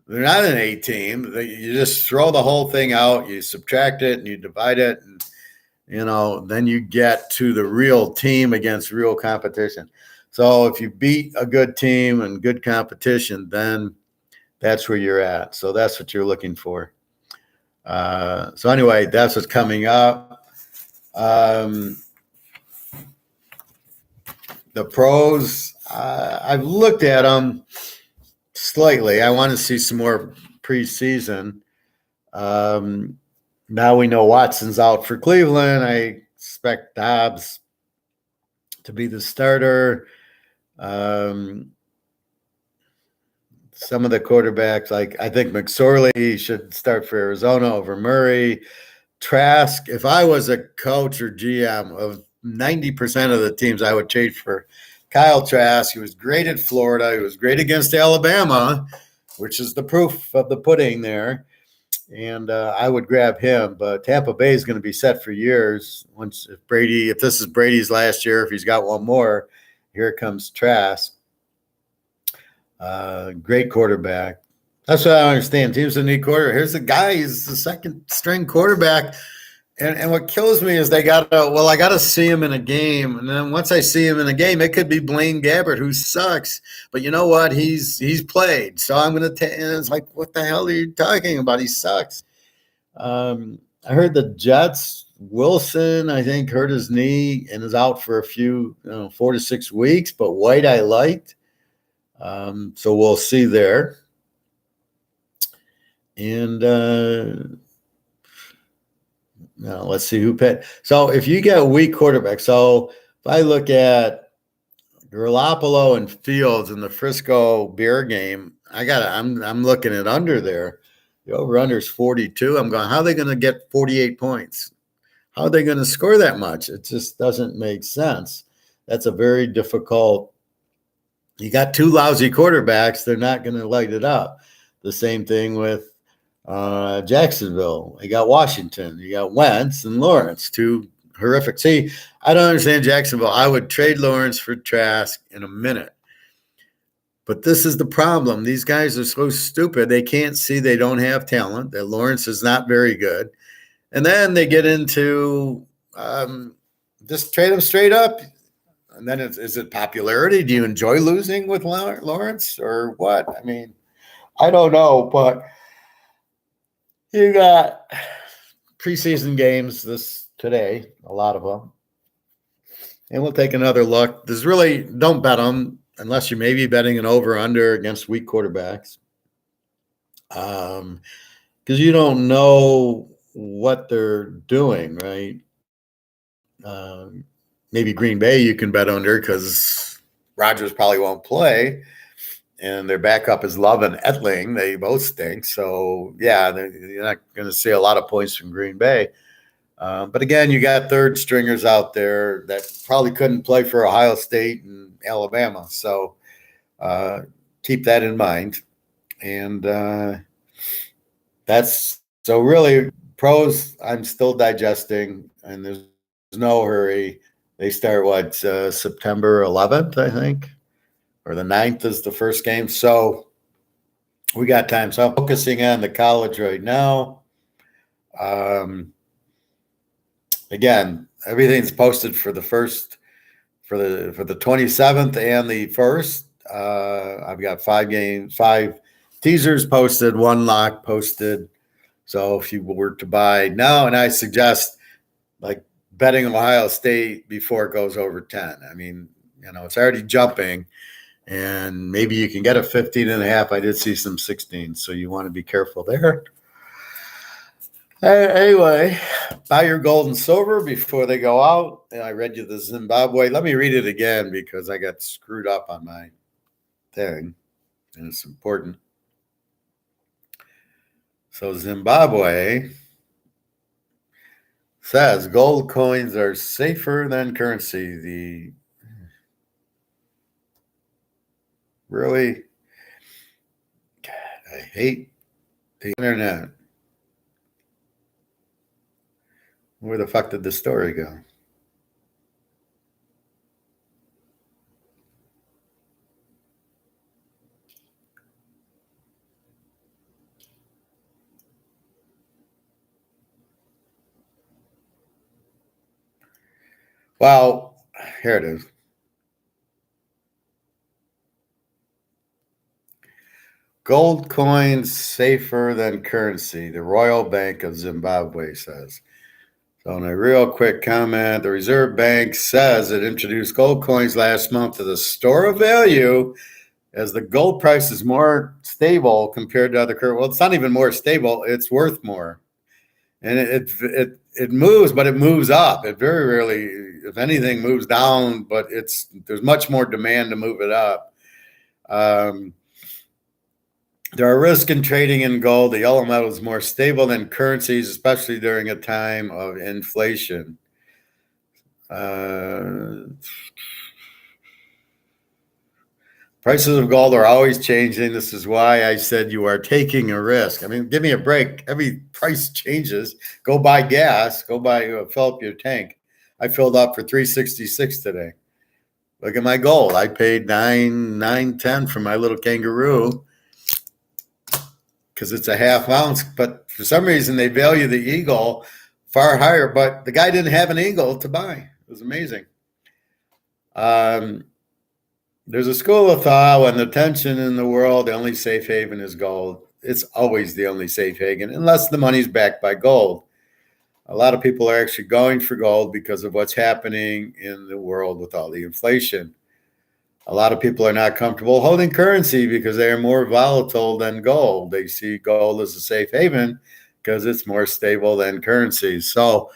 they're not an A team. You just throw the whole thing out, you subtract it and you divide it, and, then you get to the real team against real competition. So if you beat a good team and good competition, then that's where you're at. So that's what you're looking for. So anyway, that's what's coming up. The pros, I've looked at them slightly. I want to see some more preseason. Now we know Watson's out for Cleveland. I expect Dobbs to be the starter. Some of the quarterbacks, like I think McSorley should start for Arizona over Murray. Trask, if I was a coach or GM of 90% of the teams, I would trade for Kyle Trask. He was great at Florida. He was great against Alabama, which is the proof of the pudding there. And I would grab him. But Tampa Bay is going to be set for years. If this is Brady's last year, if he's got one more, here comes Trask. Great quarterback. That's what I understand. Teams that need quarterback. Here's the guy. He's the second string quarterback. And what kills me is I got to see him in a game. And then once I see him in a game, it could be Blaine Gabbert, who sucks. But you know what? He's played. So I'm going to – and it's like, what the hell are you talking about? He sucks. I heard the Jets, Wilson, I think, hurt his knee and is out for a few, 4 to 6 weeks. But White I liked. So we'll see there. And now let's see who picked. So if you get a weak quarterback, so if I look at Garoppolo and Fields in the Frisco Bear game. I'm looking at under there. The over-under is 42. I'm going, how are they going to get 48 points? How are they going to score that much? It just doesn't make sense. That's a very difficult. You got two lousy quarterbacks. They're not going to light it up. The same thing with Jacksonville. You got Washington. You got Wentz and Lawrence, two horrific. See, I don't understand Jacksonville. I would trade Lawrence for Trask in a minute. But this is the problem. These guys are so stupid. They can't see they don't have talent, that Lawrence is not very good. And then they get into just trade them straight up. And then is it popularity? Do you enjoy losing with Lawrence or what? I mean, I don't know. But you got preseason games today, a lot of them. And we'll take another look. There's really, don't bet them unless you may be betting an over-under against weak quarterbacks. Because you don't know what they're doing, right? Maybe Green Bay you can bet under because Rodgers probably won't play. And their backup is Love and Etling. They both stink. So, yeah, you're not going to see a lot of points from Green Bay. But again, you got third stringers out there that probably couldn't play for Ohio State and Alabama. So keep that in mind. And that's so really pros. I'm still digesting, and there's no hurry. They start September 11th, I think, or the 9th is the first game. So we got time. So I'm focusing on the college right now. Again, everything's posted for the 27th and the 1st. I've got 5 teasers posted, 1 lock posted. So if you were to buy now, and I suggest like betting Ohio State before it goes over 10. I mean, it's already jumping, and maybe you can get a 15.5. I did see some 16, so you want to be careful there. Anyway, buy your gold and silver before they go out. And I read you the Zimbabwe. Let me read it again because I got screwed up on my thing, and it's important. So Zimbabwe says gold coins are safer than currency. Really, God, I hate the internet. Where the fuck did the story go? Well, here it is. Gold coins safer than currency, the Royal Bank of Zimbabwe says. So in a real quick comment, the Reserve Bank says it introduced gold coins last month to the store of value as the gold price is more stable compared to other currencies. Well, it's not even more stable. It's worth more. And it moves, but it moves up. It very rarely, if anything, moves down, but there's much more demand to move it up. There are risks in trading in gold. The yellow metal is more stable than currencies, especially during a time of inflation. Prices of gold are always changing. This is why I said you are taking a risk. I mean, give me a break. Every price changes. Go buy gas. Go fill up your tank. I filled up for $3.66 today. Look at my gold. I paid $9.10 for my little kangaroo because it's a half ounce. But for some reason, they value the eagle far higher. But the guy didn't have an eagle to buy. It was amazing. There's a school of thought when the tension in the world, the only safe haven is gold. It's always the only safe haven, unless the money's backed by gold. A lot of people are actually going for gold because of what's happening in the world with all the inflation. A lot of people are not comfortable holding currency because they are more volatile than gold. They see gold as a safe haven because it's more stable than currency. So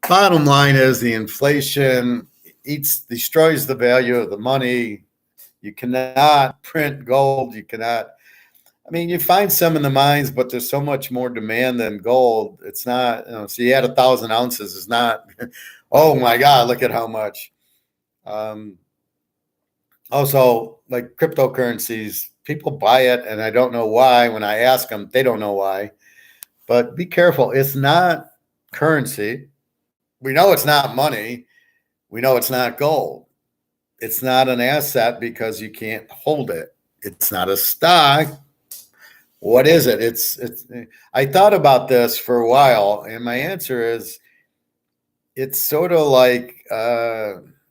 bottom line is the inflation destroys the value of the money. You cannot print gold. You cannot. I mean, you find some in the mines, but there's so much more demand than gold. It's not. So you add 1,000 ounces is not. Oh my God! Look at how much. Also, like cryptocurrencies, people buy it, and I don't know why. When I ask them, they don't know why. But be careful. It's not currency. We know it's not money. We know it's not gold. It's not an asset because you can't hold it. It's not a stock. What is it? It's. I thought about this for a while, and my answer is it's sort of like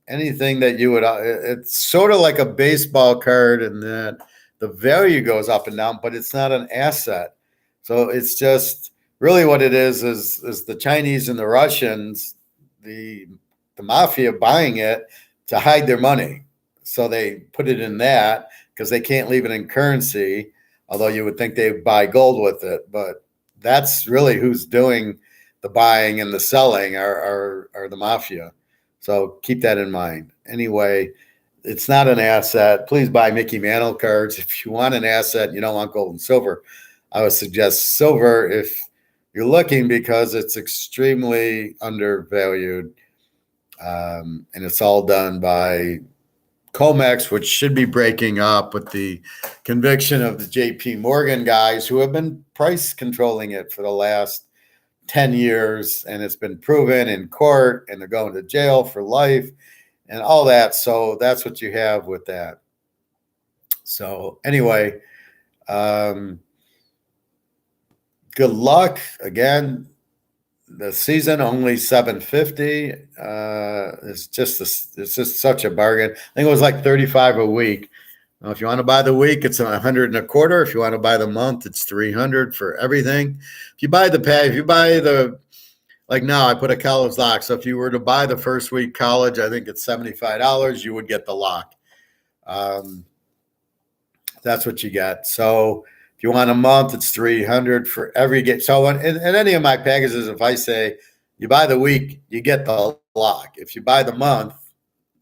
anything that you would. It's sort of like a baseball card, and that the value goes up and down, but it's not an asset. So it's just really what it is the Chinese and the Russians, the mafia buying it to hide their money. So they put it in that because they can't leave it in currency, although you would think they buy gold with it. But that's really who's doing the buying and the selling are the mafia. So keep that in mind. Anyway, it's not an asset. Please buy Mickey Mantle cards. If you want an asset and you don't want gold and silver, I would suggest silver if you're looking because it's extremely undervalued. And it's all done by COMEX, which should be breaking up with the conviction of the JP Morgan guys who have been price controlling it for the last 10 years. And it's been proven in court, and they're going to jail for life and all that. So that's what you have with that. So anyway, good luck. Again, the season only $750. It's just such a bargain. I think it was like $35 a week. Now, if you want to buy the week, it's $125. If you want to buy the month, it's $300 for everything. If you buy like now, I put a college lock. So if you were to buy the first week college, I think it's $75. You would get the lock. That's what you get. So if you want a month, it's $300 for every game. So in any of my packages, if I say you buy the week, you get the lock. If you buy the month,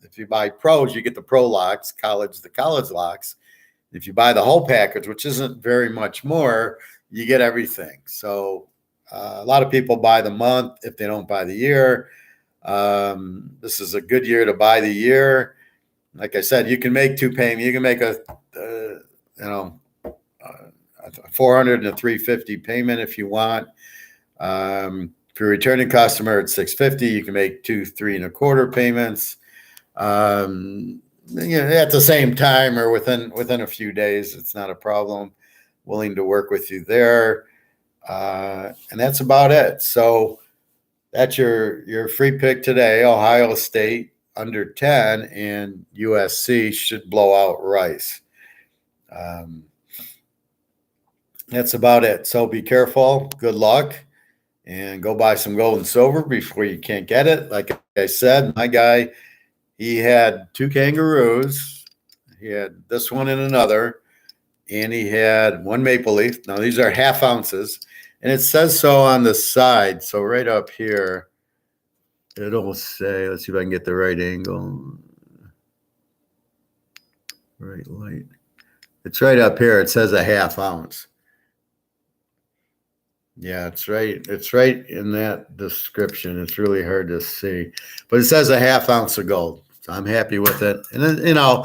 if you buy pros, you get the pro locks, the college locks. If you buy the whole package, which isn't very much more, you get everything. So a lot of people buy the month if they don't buy the year. This is a good year to buy the year. Like I said, you can make two payments. You can make a $400 and a $350 payment if you want. If you're a returning customer at $650, you can make 2 3.25 payments. At the same time or within a few days. It's not a problem. Willing to work with you there. And that's about it. So that's your free pick today. Ohio State under 10 and USC should blow out Rice. That's about it. So be careful. Good luck. And go buy some gold and silver before you can't get it. Like I said, my guy, he had 2 kangaroos. He had this one and another. And he had 1 maple leaf. Now, these are half ounces. And it says so on the side. So right up here, it'll say, let's see if I can get the right angle. Right light. It's right up here. It says a half ounce. Yeah, it's right. It's right in that description. It's really hard to see. But it says a half ounce of gold. So I'm happy with it. And then,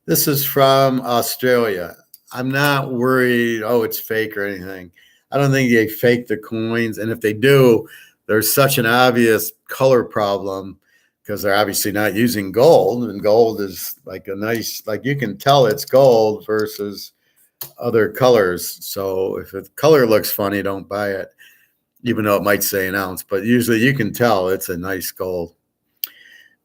this is from Australia. I'm not worried, it's fake or anything. I don't think they fake the coins. And if they do, there's such an obvious color problem because they're obviously not using gold. And gold is like a nice, like you can tell it's gold versus other colors. So if the color looks funny, don't buy it, even though it might say an ounce. But usually you can tell it's a nice gold.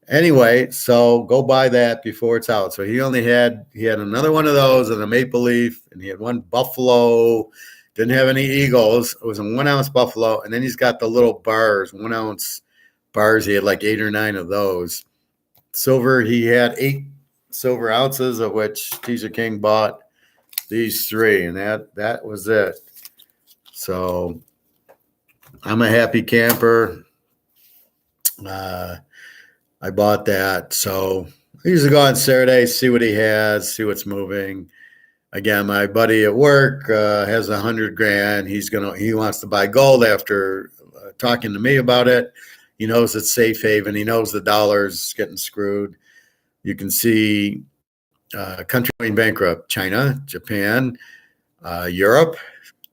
Anyway, so go buy that before it's out. So he had another one of those and a maple leaf, and he had 1 buffalo. Didn't have any eagles. It was a 1 ounce buffalo, and then he's got the little bars, 1 ounce bars. He had like 8 or 9 of those. Silver, he had 8 silver ounces, of which Teaser King bought these 3, and that was it. So I'm a happy camper. I bought that. So I usually go on Saturday, see what he has, see what's moving. Again, my buddy at work has 100 grand. He wants to buy gold after talking to me about it. He knows it's safe haven. He knows the dollar's getting screwed. You can see country going bankrupt: China, Japan, Europe,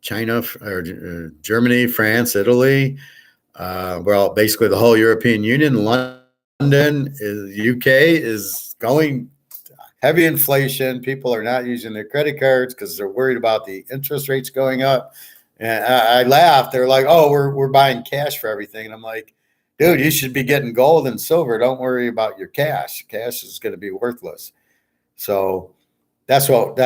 China, or Germany, France, Italy. Well, basically the whole European Union. London, UK is going heavy inflation. People are not using their credit cards because they're worried about the interest rates going up. And I laughed. They're like, "Oh, we're buying cash for everything." And I'm like, "Dude, you should be getting gold and silver. Don't worry about your cash. Cash is going to be worthless." So that's what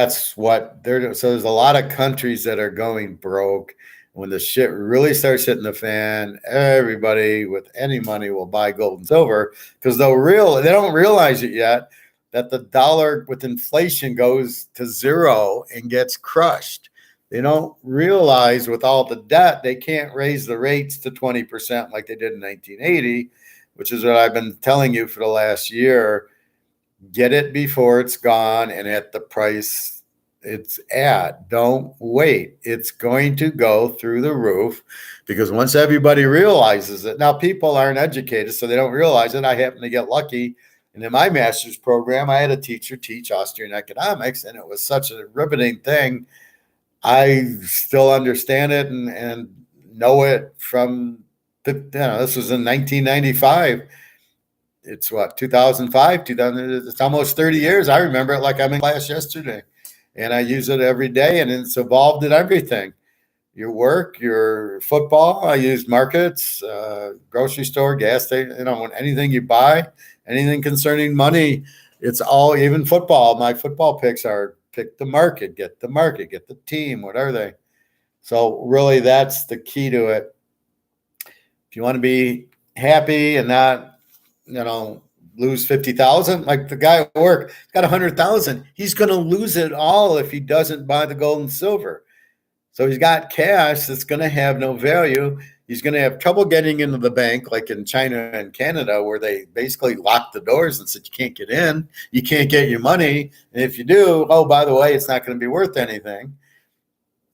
they're doing. So there's a lot of countries that are going broke. When the shit really starts hitting the fan, everybody with any money will buy gold and silver because they don't realize it yet that the dollar with inflation goes to zero and gets crushed. They don't realize with all the debt, they can't raise the rates to 20% like they did in 1980, which is what I've been telling you for the last year. Get it before it's gone and at the price it's at. Don't wait. It's going to go through the roof because once everybody realizes it, now people aren't educated, so they don't realize it. I happen to get lucky. And in my master's program, I had a teacher teach Austrian economics, and it was such a riveting thing. I still understand it and know it from, this was in 1995. It's what, 2005, 2000, it's almost 30 years. I remember it like I'm in class yesterday, and I use it every day, and it's evolved in everything. Your work, your football, I use markets, grocery store, gas station, anything you buy, anything concerning money, it's all, even football. My football picks are pick the market, get the team, what are they? So really that's the key to it. If you want to be happy and not, lose 50,000, like the guy at work got 100,000. He's going to lose it all if he doesn't buy the gold and silver. So he's got cash that's going to have no value. He's going to have trouble getting into the bank, like in China and Canada, where they basically locked the doors and said, you can't get in, you can't get your money. And if you do, oh, by the way, it's not going to be worth anything.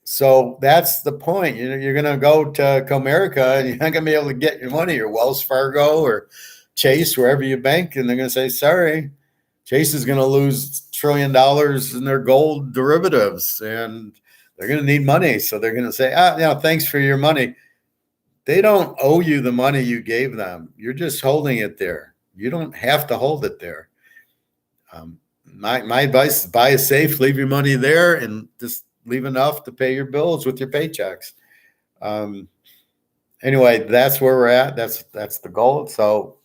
So that's the point. You're going to go to Comerica and you're not going to be able to get your money, or Wells Fargo or Chase, wherever you bank, and they're going to say, sorry, Chase is going to lose $1 trillion in their gold derivatives, and they're going to need money. So they're going to say, thanks for your money. They don't owe you the money you gave them. You're just holding it there. You don't have to hold it there. My advice is buy a safe, leave your money there, and just leave enough to pay your bills with your paychecks. Anyway, that's where we're at. That's the goal. So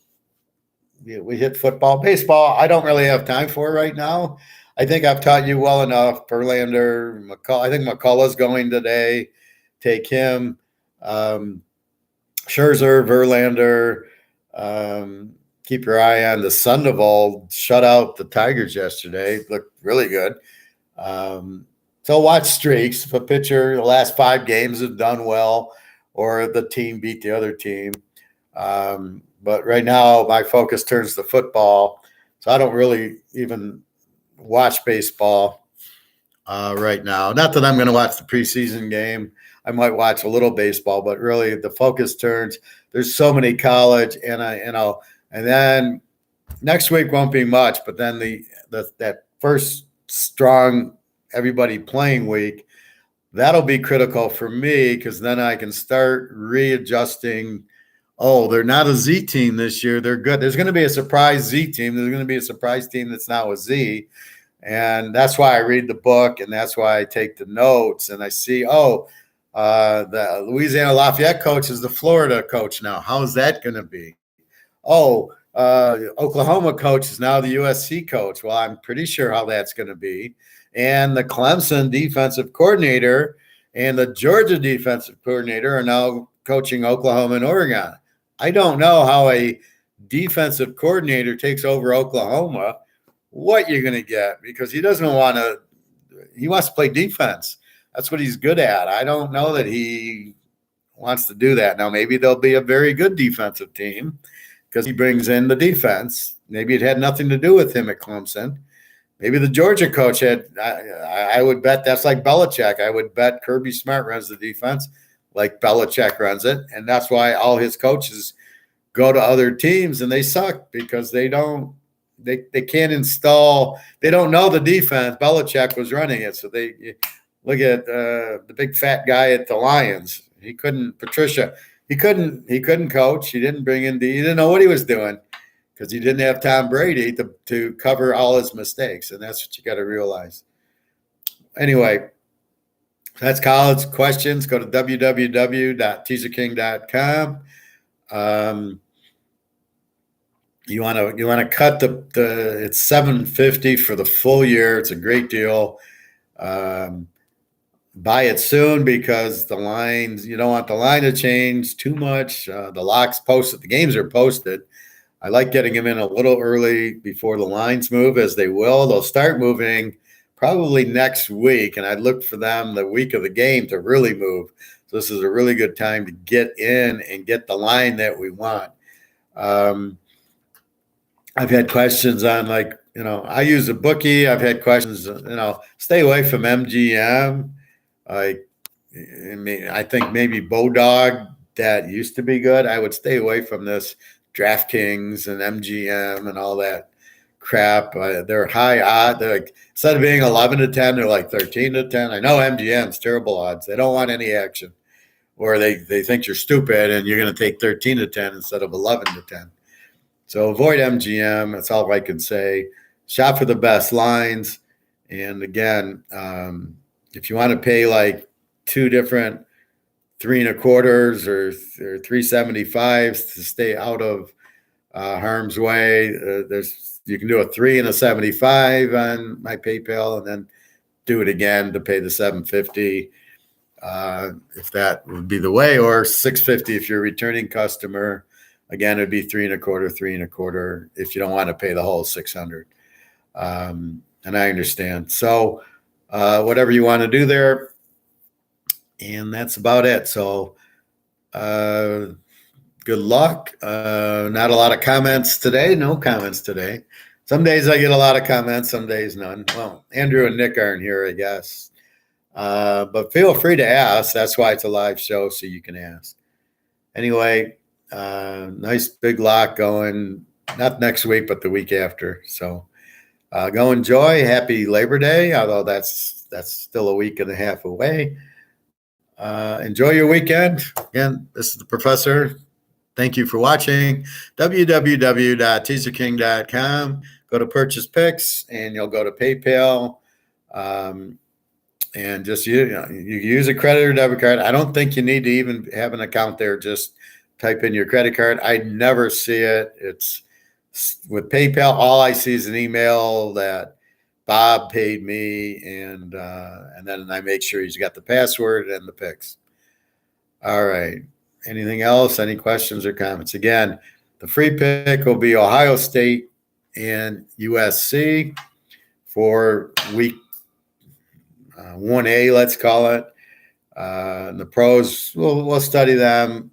we hit football. Baseball, I don't really have time for right now. I think I've taught you well enough. Verlander, McCullough. I think McCullough's going today. Take him. Scherzer, Verlander. Keep your eye on the Sandoval. Shut out the Tigers yesterday. Looked really good. So watch streaks. If a pitcher the last 5 games have done well, or the team beat the other team. But right now, my focus turns to football. So I don't really even watch baseball right now. Not that I'm going to watch the preseason game. I might watch a little baseball, but really the focus turns. There's so many college, and then next week won't be much. But then that first strong everybody playing week, that'll be critical for me because then I can start readjusting. Oh, they're not a Z team this year. They're good. There's going to be a surprise Z team. There's going to be a surprise team that's now a Z. And that's why I read the book, and that's why I take the notes. And I see, the Louisiana Lafayette coach is the Florida coach now. How is that going to be? Oklahoma coach is now the USC coach. Well, I'm pretty sure how that's going to be. And the Clemson defensive coordinator and the Georgia defensive coordinator are now coaching Oklahoma and Oregon. I don't know how a defensive coordinator takes over Oklahoma, what you're going to get, because he wants to play defense. That's what he's good at. I don't know that he wants to do that. Now, maybe they'll be a very good defensive team because he brings in the defense. Maybe it had nothing to do with him at Clemson. Maybe the Georgia coach had. I would bet that's like Belichick. I would bet Kirby Smart runs the defense like Belichick runs it, and that's why all his coaches go to other teams and they suck because they can't install. They don't know the defense. Belichick was running it, so they look at the big fat guy at the Lions. He couldn't. Patricia. He couldn't coach. He didn't bring in. He didn't know what he was doing because he didn't have Tom Brady to cover all his mistakes, and that's what you got to realize. Anyway, that's college questions. Go to www.teaserking.com. You want to cut the it's $750 for the full year. It's a great deal. Buy it soon because the lines, you don't want the line to change too much. The locks posted, the games are posted. I like getting them in a little early before the lines move, as they will. They'll start moving probably next week, and I'd look for them the week of the game to really move. So this is a really good time to get in and get the line that we want. I've had questions on, like, I use a bookie. I've had questions, stay away from MGM. I think maybe Bodog, that used to be good. I would stay away from this DraftKings and MGM and all that crap. They're high odds. Instead of being 11-10, they're like 13-10. I know MGM's terrible odds. They don't want any action, or they think you're stupid and you're going to take 13-10 instead of 11-10. So avoid MGM. That's all I can say. Shop for the best lines. And again, if you want to pay like two different 3 1/4s or 3.75s to stay out of harm's way, you can do a 3 and a 75 on my PayPal, and then do it again to pay the $750 if that would be the way, or $650 if you're a returning customer. Again, it'd be 3 1/4, 3 1/4 if you don't want to pay the whole $600. And I understand. So whatever you want to do there. And that's about it. So good luck. Not a lot of comments today. No comments today. Some days I get a lot of comments, some days none. Well, Andrew and Nick aren't here, I guess. But feel free to ask. That's why it's a live show, so you can ask. Anyway, nice big lock going. Not next week, but the week after. So go enjoy. Happy Labor Day, although that's still a week and a half away. Enjoy your weekend. Again, this is the professor. Thank you for watching. www.teaserking.com. Go to purchase picks, and you'll go to PayPal. And just you use a credit or debit card. I don't think you need to even have an account there. Just type in your credit card. I never see it. It's with PayPal. All I see is an email that Bob paid me, and then I make sure he's got the password and the picks. All right. Anything else? Any questions or comments? Again, the free pick will be Ohio State and USC for week 1A, let's call it. And the pros, we'll study them.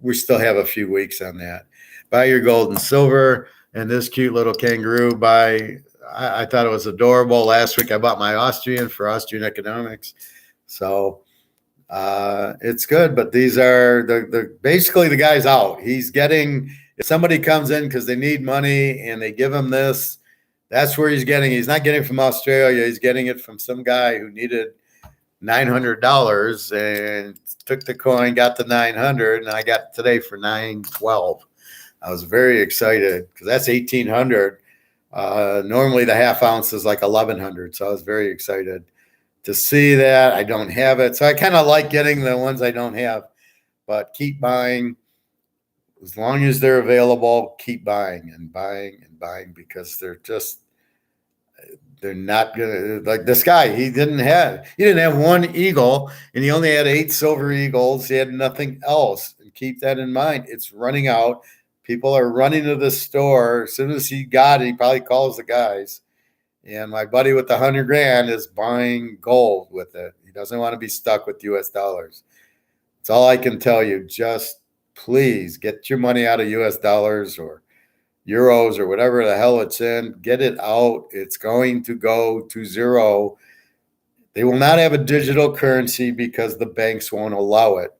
We still have a few weeks on that. Buy your gold and silver. And this cute little kangaroo I thought it was adorable. Last week I bought my Austrian for Austrian economics. So it's good, but these are the basically the guy's out. He's getting, if somebody comes in because they need money and they give him this, that's where he's getting. He's not getting it from Australia. He's getting it from some guy who needed $900 and took the coin, got the 900, and I got today for $912. I was very excited because that's $1,800. Normally the half ounce is like $1,100, so I was very excited to see that. I don't have it, so I kind of like getting the ones I don't have, but keep buying. As long as they're available, keep buying and buying and buying, because they're not gonna, like this guy. He didn't have one eagle, and he only had 8 silver eagles. He had nothing else. And keep that in mind. It's running out. People are running to the store. As soon as he got it, he probably calls the guys. And my buddy with the $100,000 is buying gold with it. He doesn't want to be stuck with US dollars. That's all I can tell you. Just please get your money out of US dollars or euros or whatever the hell it's in. Get it out. It's going to go to zero. They will not have a digital currency because the banks won't allow it.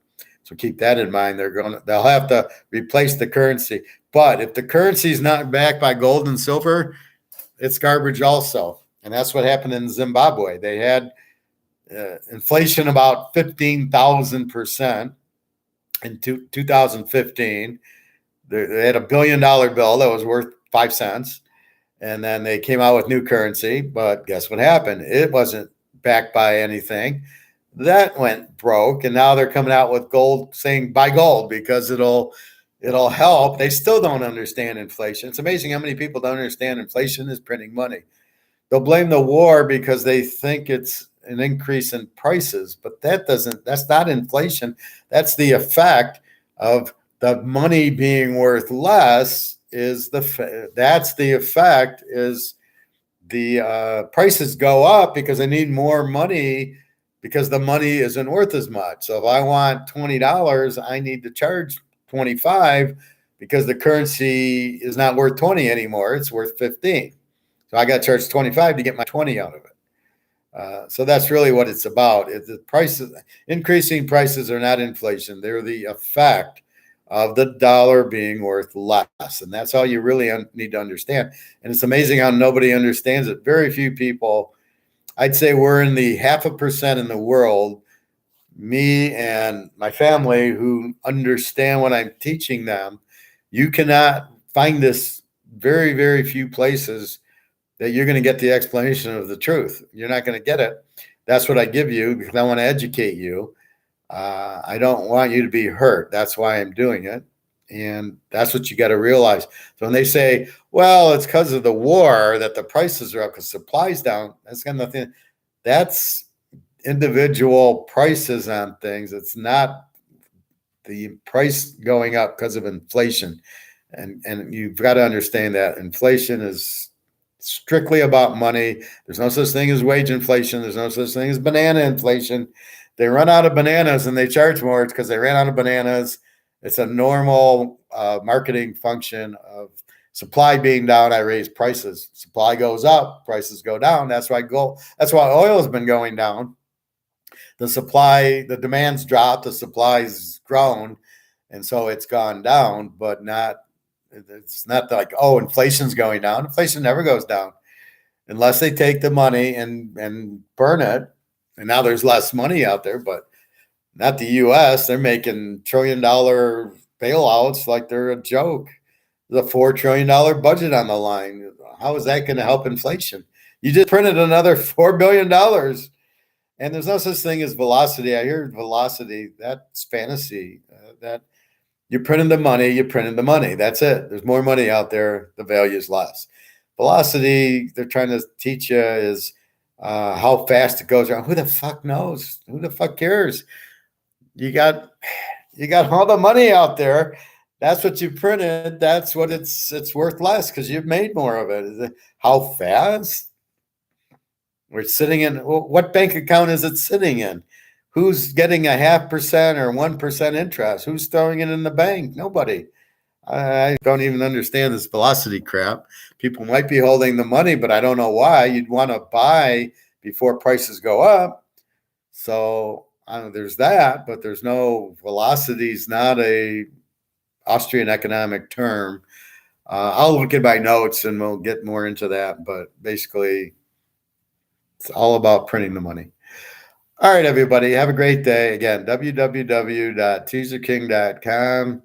So keep that in mind. They'll have to replace the currency. But if the currency is not backed by gold and silver, it's garbage also. And that's what happened in Zimbabwe. They had inflation about 15,000% in 2015. They had $1 billion bill that was worth 5 cents. And then they came out with new currency. But guess what happened? It wasn't backed by anything. That went broke. And now they're coming out with gold, saying buy gold because it'll help. They still don't understand inflation. It's amazing how many people don't understand inflation is printing money. They'll blame the war because they think it's an increase in prices, but that's not inflation. That's the effect of the money being worth less. That's the effect is the prices go up because I need more money because the money isn't worth as much. So if I want $20, I need to charge 25 because the currency is not worth 20 anymore. It's worth 15. So I got to charge 25 to get my 20 out of it. So that's really what it's about. Increasing prices are not inflation. They're the effect of the dollar being worth less. And that's all you really need to understand. And it's amazing how nobody understands it. Very few people, I'd say we're in the 0.5% in the world, me and my family, who understand what I'm teaching them. You cannot find this very, very few places that you're going to get the explanation of the truth. You're not going to get it. That's what I give you because I want to educate you. I don't want you to be hurt. That's why I'm doing it. And that's what you got to realize. So when they say, well, it's because of the war that the prices are up because supply's down, that's got nothing. That's individual prices on things. It's not the price going up because of inflation. And you've got to understand that inflation is strictly about money. There's no such thing as wage inflation. There's no such thing as banana inflation. They run out of bananas and they charge more. It's because they ran out of bananas. It's a normal marketing function of supply being down. I raise prices. Supply goes up, prices go down. That's why oil has been going down. The demand's dropped, the supply's grown, and so it's gone down, but it's not like, oh, inflation's going down. Inflation never goes down unless they take the money and burn it. And now there's less money out there, but not the U.S. They're making $1 trillion bailouts like they're a joke. There's a $4 trillion budget on the line. How is that going to help inflation? You just printed another $4 billion. And there's no such thing as velocity. I hear velocity. That's fantasy. That you're printing the money. That's it. There's more money out there. The value is less. Velocity, they're trying to teach you is how fast it goes around. Who the fuck knows? Who the fuck cares? You got all the money out there. That's what you printed. That's what it's worth less because you've made more of it. How fast? We're sitting in, what bank account is it sitting in? Who's getting a 0.5% or 1% interest? Who's throwing it in the bank? Nobody. I don't even understand this velocity crap. People might be holding the money, but I don't know why. You'd want to buy before prices go up. So there's that, but there's no velocity. Is not a Austrian economic term. I'll look at my notes and we'll get more into that. But basically, it's all about printing the money. All right, everybody. Have a great day. Again, www.teaserking.com.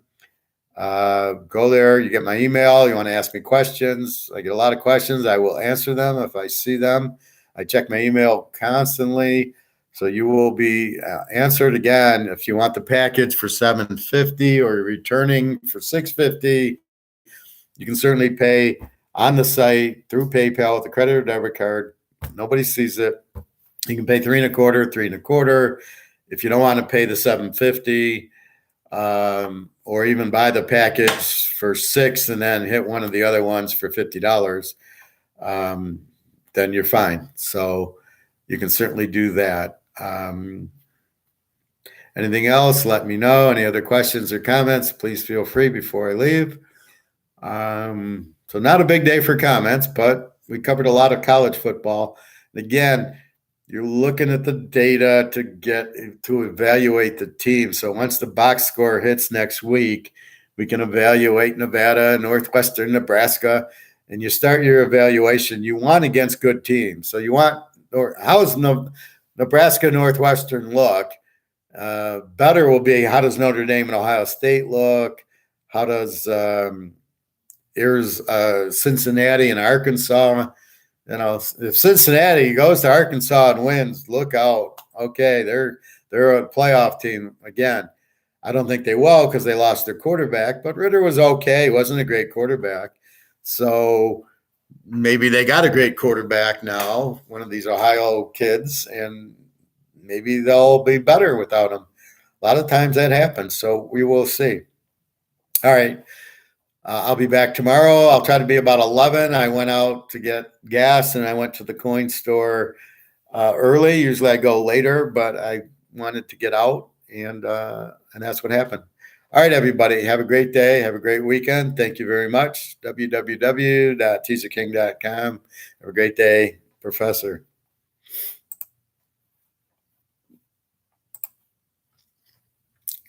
Go there. You get my email. You want to ask me questions. I get a lot of questions. I will answer them if I see them. I check my email constantly. So you will be answered again. If you want the package for $750 or returning for $650, you can certainly pay on the site through PayPal with a credit or debit card. Nobody sees it. You can pay $3.25. If you don't want to pay the $750, or even buy the package for $6 and then hit one of the other ones for $50, then you're fine. So you can certainly do that. And Anything else, let me know. Any other questions or comments, please feel free before I leave. So not a big day for comments, but we covered a lot of college football. And again, you're looking at the data to evaluate the team. So once the box score hits next week, we can evaluate Nevada, Northwestern, Nebraska, and you start your evaluation. You want against good teams. So you want, or how's Nebraska, Northwestern look? Better will be, how does Notre Dame and Ohio State look? How does Cincinnati and Arkansas? If Cincinnati goes to Arkansas and wins, look out. Okay, they're a playoff team again. I don't think they will because they lost their quarterback, but Ritter was okay. He wasn't a great quarterback. So maybe they got a great quarterback now, one of these Ohio kids, and maybe they'll be better without him. A lot of times that happens, so we will see. All right. I'll be back tomorrow. I'll try to be about 11. I went out to get gas, and I went to the coin store early. Usually I go later, but I wanted to get out, and that's what happened. All right, everybody. Have a great day. Have a great weekend. Thank you very much. www.teaserking.com. Have a great day, Professor.